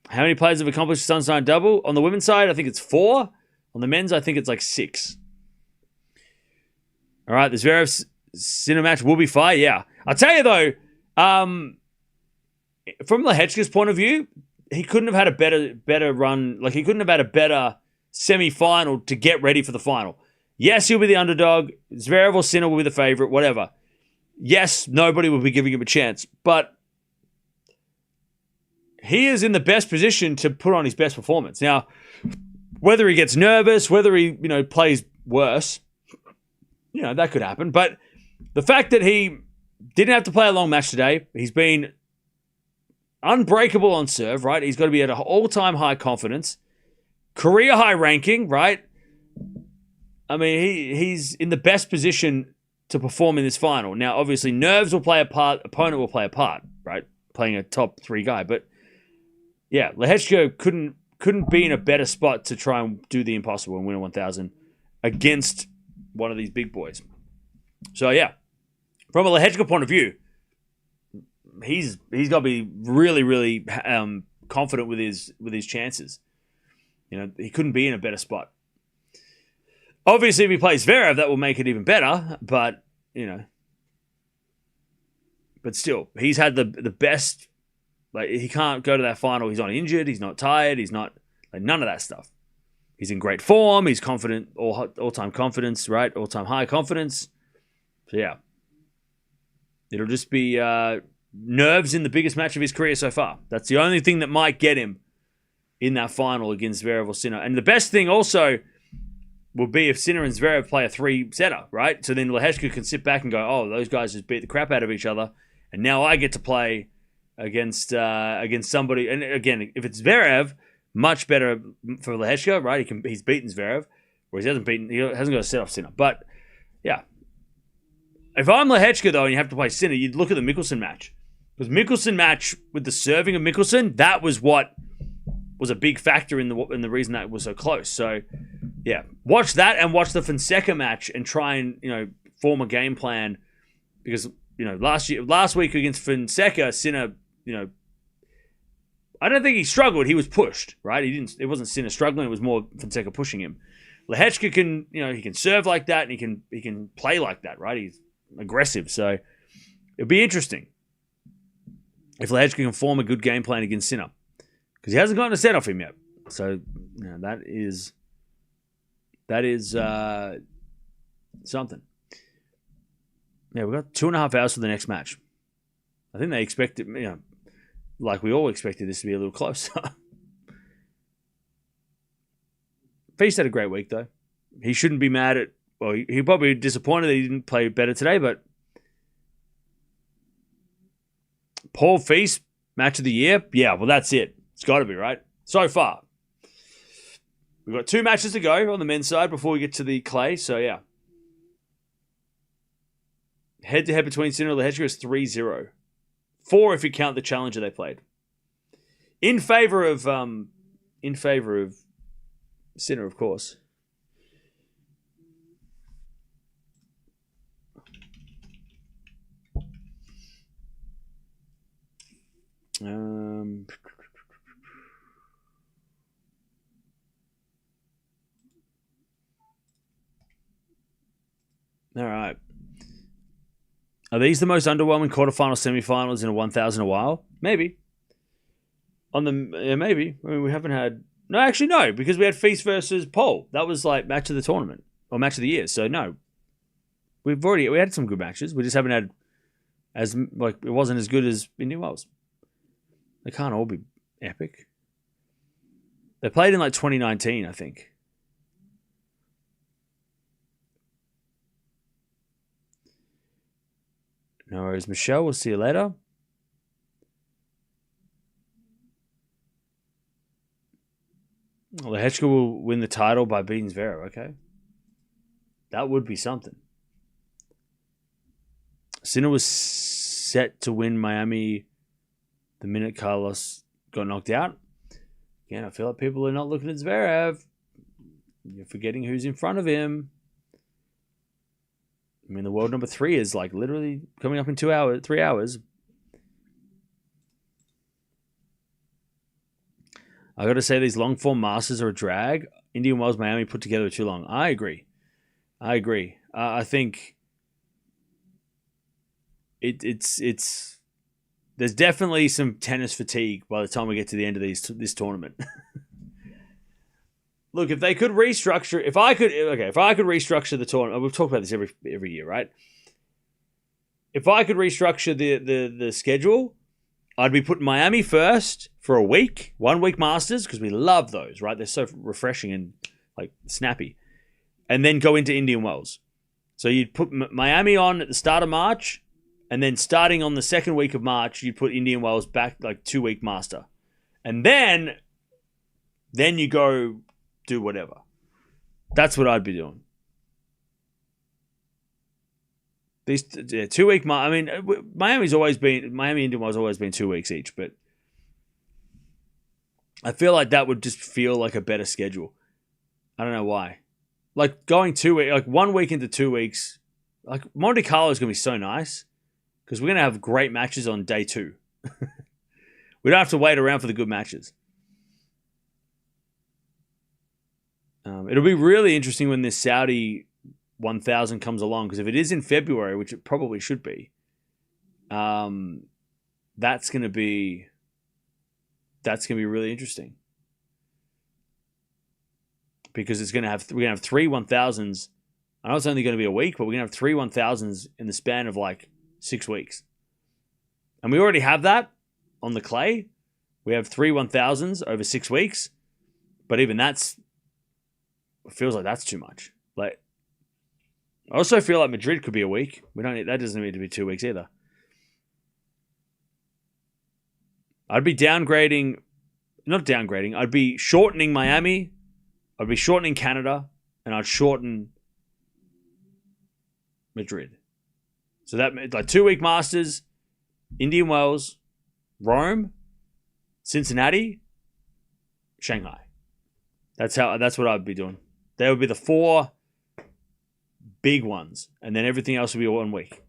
How many players have accomplished Sunshine Double? On the women's side, I think it's 4. On the men's, I think it's like 6. All right, this Zverev Sinner match will be fire. Yeah. I'll tell you, though, from Lehecka's point of view, he couldn't have had a better run. Like, he couldn't have had a better semi-final to get ready for the final. Yes, he'll be the underdog. Zverev or Sinner will be the favorite, whatever. Yes, nobody will be giving him a chance. But he is in the best position to put on his best performance. Now, whether he gets nervous, whether he, plays worse, that could happen. But the fact that he didn't have to play a long match today, he's been unbreakable on serve, right? He's got to be at an all-time high confidence, career high ranking, right? I mean, he's in the best position to perform in this final. Now, obviously, nerves will play a part, opponent will play a part, right? Playing a top 3 guy. But yeah, Lehecka couldn't be in a better spot to try and do the impossible and win a 1,000 against one of these big boys. So yeah, from a Lehecka point of view, he's got to be really, really confident with his chances. He couldn't be in a better spot. Obviously, if he plays Zverev, that will make it even better. But but still, he's had the best. Like, he can't go to that final. He's not injured. He's not tired. He's not none of that stuff. He's in great form. He's confident, all-time confidence, right? All-time high confidence. So yeah, it'll just be nerves in the biggest match of his career so far. That's the only thing that might get him in that final against Zverev or Sinner. And the best thing also would be if Sinner and Zverev play a 3-setter, right? So then Lehecka can sit back and go, oh, those guys just beat the crap out of each other, and now I get to play against somebody. And again, if it's Zverev, much better for Lehecka, right? He's beaten Zverev, whereas he hasn't got to set off Sinner. But yeah, if I'm Lehecka though, and you have to play Sinner, you'd look at the Mickelson match, because Mickelson match with the serving of Mickelson, that was what was a big factor in the reason that it was so close. So yeah, watch that and watch the Fonseca match and try and form a game plan, because last week against Fonseca, Sinner, I don't think he struggled. He was pushed, right? It wasn't Sinner struggling. It was more Fonseca pushing him. Lehecka can, he can serve like that, and he can play like that, right? He's aggressive. So it'll be interesting if Lehecka can form a good game plan against Sinner, because he hasn't gotten a set off him yet. So that is something. Yeah, we've got 2.5 hours for the next match. I think they expected, like we all expected this to be a little closer. FILS had a great week, though. He shouldn't be mad at, well, he'll probably be disappointed that he didn't play better today, but Paul match of the year? Yeah, well, that's it. It's got to be, right? So far. We've got 2 matches to go on the men's side before we get to the clay. So, yeah. Head-to-head between Sinner and Lehecka is 3-0. 4 if you count the challenger they played. In favor of Sinner, of course. All right. Are these the most underwhelming quarterfinal semifinals in a 1,000 a while? Maybe. Maybe. I mean, we haven't had... No, actually, no, because we had FILS versus Pole. That was like match of the tournament or match of the year. So, no. We had some good matches. We just haven't had it wasn't as good as Indian Wells. They can't all be epic. They played in like 2019, I think. No worries, Michelle. We'll see you later. Lehecka will win the title by beating Zverev. Okay. That would be something. Sinner was set to win Miami the minute Carlos got knocked out. Again, I feel like people are not looking at Zverev. You're forgetting who's in front of him. I mean, the world number 3 is like literally coming up in 3 hours. I got to say, these long form Masters are a drag. Indian Wells, Miami put together are too long. I agree. I think it's there's definitely some tennis fatigue by the time we get to the end of this tournament. Look, if they could restructure, if I could restructure the tournament, we've talked about this every year, right? If I could restructure the schedule, I'd be putting Miami first for a week, 1 week Masters, because we love those, right? They're so refreshing and like snappy, and then go into Indian Wells. So you'd put Miami on at the start of March, and then starting on the second week of March, you'd put Indian Wells back like 2 week Master, and then you go do whatever. That's what I'd be doing. These 2 week. I mean, Miami Indian Wells always been 2 weeks each, but I feel like that would just feel like a better schedule. I don't know why. Like going 2 weeks, like 1 week into 2 weeks, like Monte Carlo is gonna be so nice because we're gonna have great matches on day 2. We don't have to wait around for the good matches. It'll be really interesting when this Saudi 1,000 comes along, because if it is in February, which it probably should be, that's gonna be really interesting, because we're gonna have 3 1,000s. I know it's only going to be a week, but we're gonna have 3 1,000s in the span of like 6 weeks, and we already have that on the clay. We have 3 1,000s over 6 weeks, but even it feels like that's too much. Like, I also feel like Madrid could be a week. That doesn't need to be 2 weeks either. I'd be I'd be shortening Miami. I'd be shortening Canada, and I'd shorten Madrid. So that like 2 week Masters, Indian Wells, Rome, Cincinnati, Shanghai. That's what I'd be doing. They would be the 4 big ones, and then everything else would be 1 week.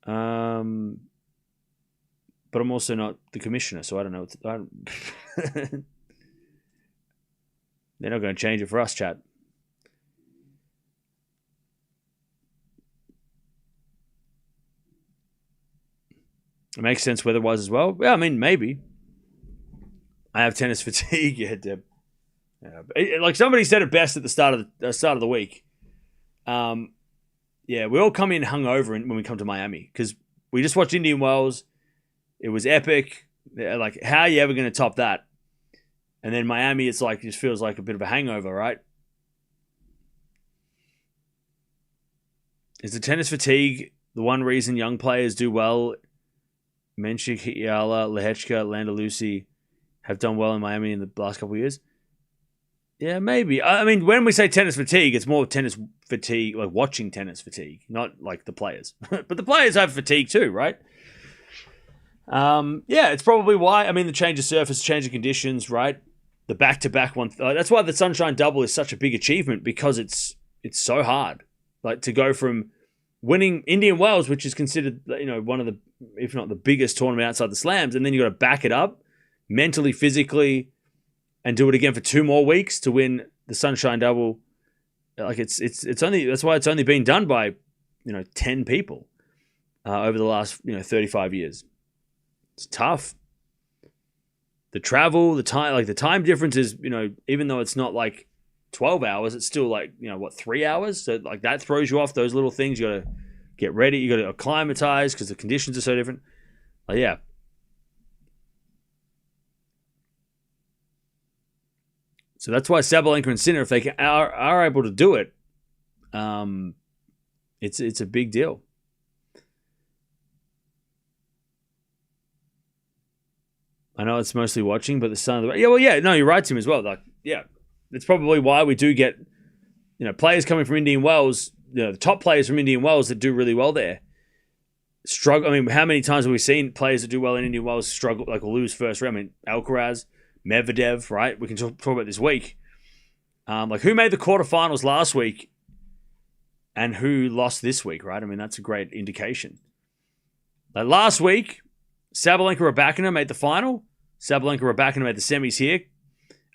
But I'm also not the commissioner, so I don't know. They're not going to change it for us, chat. It makes sense weather-wise as well. Yeah, I mean, maybe. I have tennis fatigue. Yeah, Deb. Yeah, like somebody said it best at the start of the week. Yeah, we all come in hungover when we come to Miami, because we just watched Indian Wells. It was epic. Like, how are you ever going to top that? And then Miami, it's like, just feels like a bit of a hangover, right? Is the tennis fatigue the one reason young players do well Menchik, Eala, Lehecka, Landalusi have done well in Miami in the last couple of years. Yeah, maybe. I mean, when we say tennis fatigue, it's more tennis fatigue, like watching tennis fatigue, not like the players. But the players have fatigue too, right? Yeah, it's probably why. I mean, the change of surface, change of conditions, right? The back-to-back one. That's why the Sunshine Double is such a big achievement, because it's so hard. Like, to go from winning Indian Wells, which is considered, one of the, if not the biggest tournament outside the Slams, and then you got to back it up mentally, physically, and do it again for 2 more weeks to win the Sunshine Double. Like, it's only, that's why it's only been done by 10 people over the last 35 years. It's tough. The travel, the time difference is, even though it's not like 12 hours, it's still like 3 hours. So like that throws you off. Those little things, you got to get ready. You got to acclimatize because the conditions are so different. Yeah. So that's why Sabalenka and Sinner, if they are able to do it, it's a big deal. I know it's mostly watching, but the son of the... no, you're right, Tim, as well. Like, yeah, it's probably why we do get, players coming from Indian Wells, the top players from Indian Wells that do really well there. Struggle. I mean, how many times have we seen players that do well in Indian Wells struggle, like lose first round? I mean, Alcaraz, Medvedev, right? We can talk about this week. Like, who made the quarterfinals last week and who lost this week, right? I mean, that's a great indication. Like last week, Sabalenka Raducanu made the final. Sabalenka Raducanu made the semis here.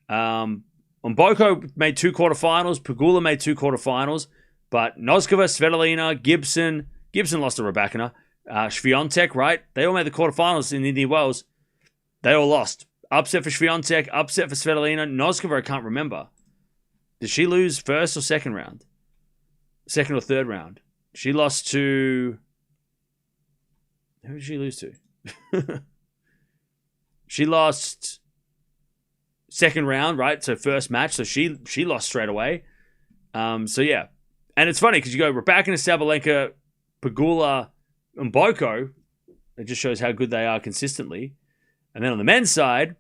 Mboko made 2 quarterfinals. Pegula made 2 quarterfinals. But Noskova, Svitolina, Gibson lost to Raducanu. Swiatek, right? They all made the quarterfinals in Indian Wells. They all lost. Upset for Swiatek, upset for Svitolina. Noskova, I can't remember. Did she lose first or second round? Second or third round? She lost to... Who did she lose to? She lost second round, right? So first match. So she lost straight away. So yeah. And it's funny because you go Raducanu, Sabalenka, Pegula, and Mboko. It just shows how good they are consistently. And then on the men's side,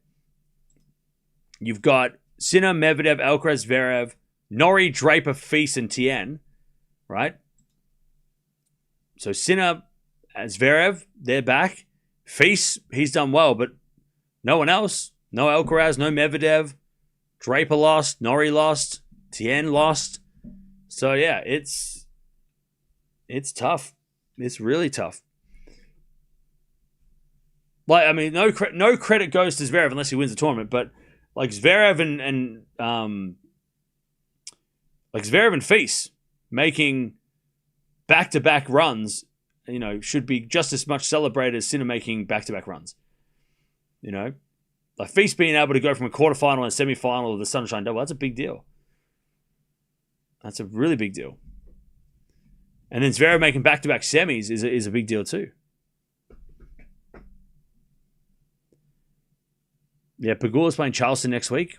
you've got Sinner, Medvedev, Alcaraz, Zverev, Norrie, Draper, FILS, and Tien, right? So Sinner and Zverev, they're back. FILS, he's done well, but no one else. No Alcaraz, no Medvedev. Draper lost, Norrie lost, Tien lost. So yeah, it's tough. It's really tough. Like, I mean, no credit goes to Zverev unless he wins the tournament, but like Zverev and FILS making back-to-back runs, should be just as much celebrated as Sinner making back-to-back runs. Like FILS being able to go from a quarterfinal and semi-final of the Sunshine Double, that's a big deal. That's a really big deal. And then Zverev making back-to-back semis is a big deal too. Yeah, Pegula's playing Charleston next week.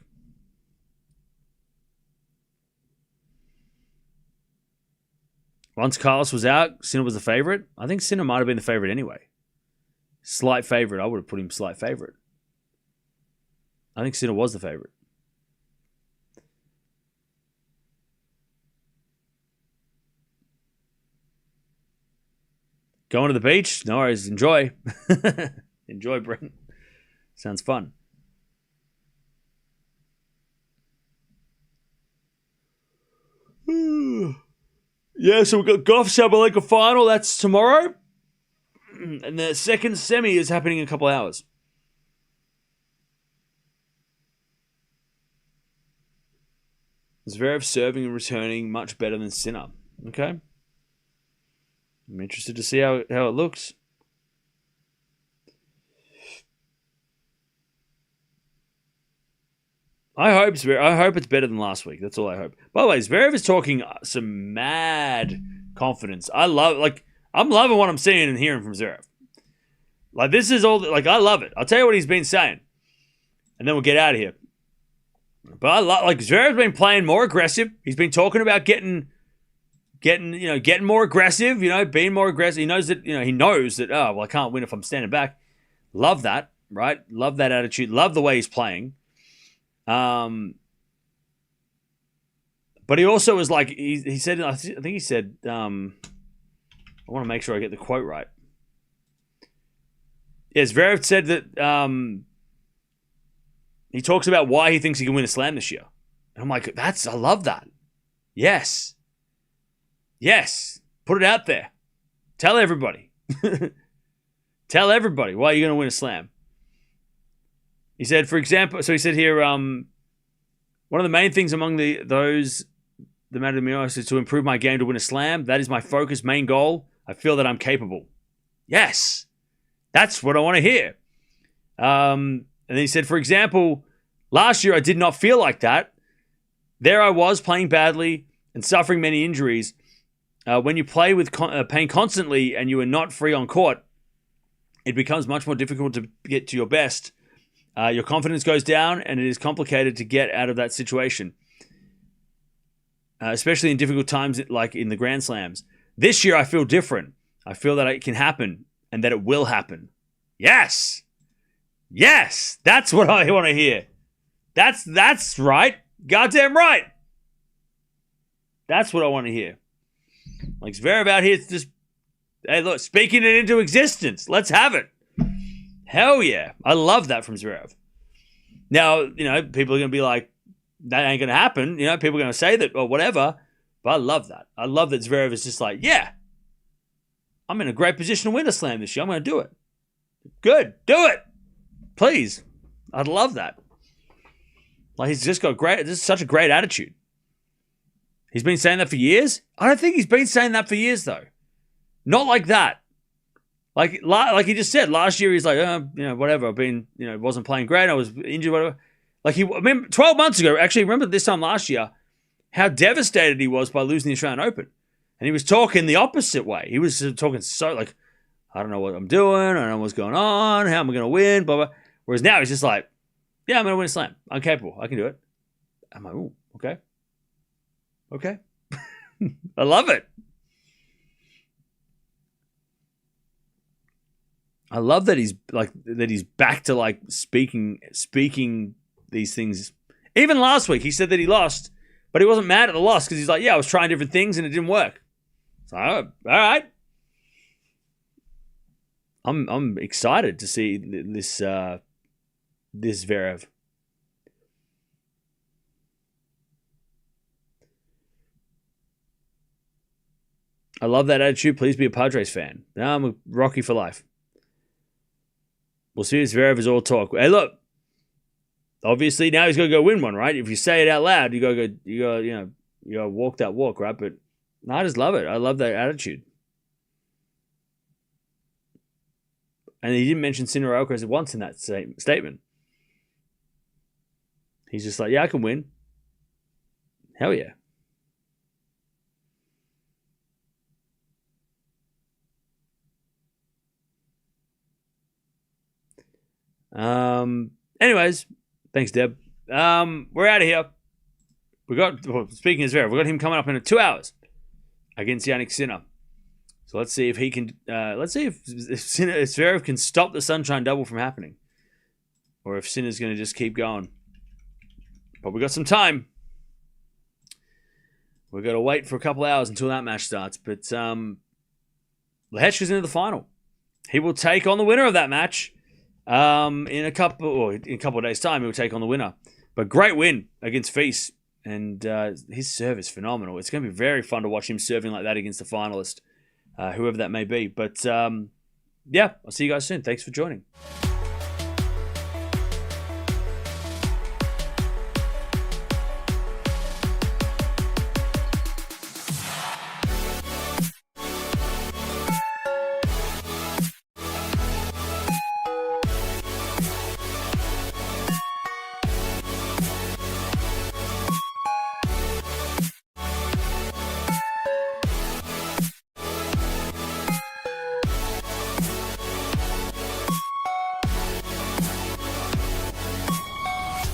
Once Carlos was out, Sinner was the favorite. I think Sinner might have been the favorite anyway. Slight favorite. I would have put him slight favorite. I think Sinner was the favorite. Going to the beach? No worries. Enjoy. Enjoy, Brent. Sounds fun. Yeah, so we've got Gauff Sabalenka final. That's tomorrow. And the second semi is happening in a couple hours. Zverev serving and returning much better than Sinner. Okay. I'm interested to see how it looks. I hope it's better than last week. That's all I hope. By the way, Zverev is talking some mad confidence. I'm loving what I'm seeing and hearing from Zverev. Like, this is all, like, I love it. I'll tell you what he's been saying, and then we'll get out of here. But Zverev's been playing more aggressive. He's been talking about getting more aggressive. Being more aggressive. He knows that I can't win if I'm standing back. Love that, right? Love that attitude. Love the way he's playing. But he also was like, he said, I think he said, I want to make sure I get the quote right. Yes, Zverev said that he talks about why he thinks he can win a slam this year. And I'm like, I love that. Yes. Yes. Put it out there. Tell everybody. Tell everybody why you're going to win a slam. He said, for example, so he said here, one of the main things among the matter to me is to improve my game to win a slam. That is my focus, main goal. I feel that I'm capable. Yes. That's what I want to hear. And then he said, for example, last year I did not feel like that. There I was playing badly and suffering many injuries. When you play with pain constantly and you are not free on court, it becomes much more difficult to get to your best. Your confidence goes down and it is complicated to get out of that situation, especially in difficult times like in the Grand Slams. This year I feel different. I feel that it can happen and that it will happen. Yes! Yes! That's what I want to hear. That's right. Goddamn right. That's what I want to hear. Like Zverev out here, it's just, hey, look, speaking it into existence. Let's have it. Hell yeah. I love that from Zverev. Now, people are going to be like, that ain't going to happen. People are going to say that or whatever. But I love that. I love that Zverev is just like, yeah, I'm in a great position to win a slam this year. I'm going to do it. Good. Do it. Please. I'd love that. Like, he's just got such a great attitude. He's been saying that for years? I don't think he's been saying that for years, though. Not like that. Like he just said, last year he's like, whatever, I've been, wasn't playing great, I was injured, whatever. Like, I remember 12 months ago, actually, remember this time last year, how devastated he was by losing the Australian Open. And he was talking the opposite way. He was talking so, like, I don't know what I'm doing, I don't know what's going on, how am I going to win, blah, blah. Whereas now he's just like, yeah, I'm going to win a slam. I'm capable. I can do it. I'm like, ooh, okay. Okay. I love it. I love that he's back to like speaking these things. Even last week, he said that he lost, but he wasn't mad at the loss because he's like, yeah, I was trying different things and it didn't work. So, all right. I'm excited to see this Zverev. I love that attitude. Please be a Padres fan. Now I'm a Rocky for life. We'll see if Zverev is all talk. Hey, look. Obviously, now he's got to go win one, right? If you say it out loud, you got to walk that walk, right? But no, I just love it. I love that attitude. And he didn't mention Sinner or Alcaraz once in that statement. He's just like, yeah, I can win. Hell yeah. Anyways, thanks, Deb. We're out of here. Speaking of Zverev, we got him coming up in 2 hours against Jannik Sinner. So let's see if he can. Let's see if Zverev can stop the Sunshine Double from happening, or if Sinner's going to just keep going. But we got some time. We've got to wait for a couple hours until that match starts. But Lehecka's into the final. He will take on the winner of that match. In a couple of days' time, he'll take on the winner. But great win against FILS, and his serve is phenomenal. It's going to be very fun to watch him serving like that against a finalist, whoever that may be. But yeah, I'll see you guys soon. Thanks for joining.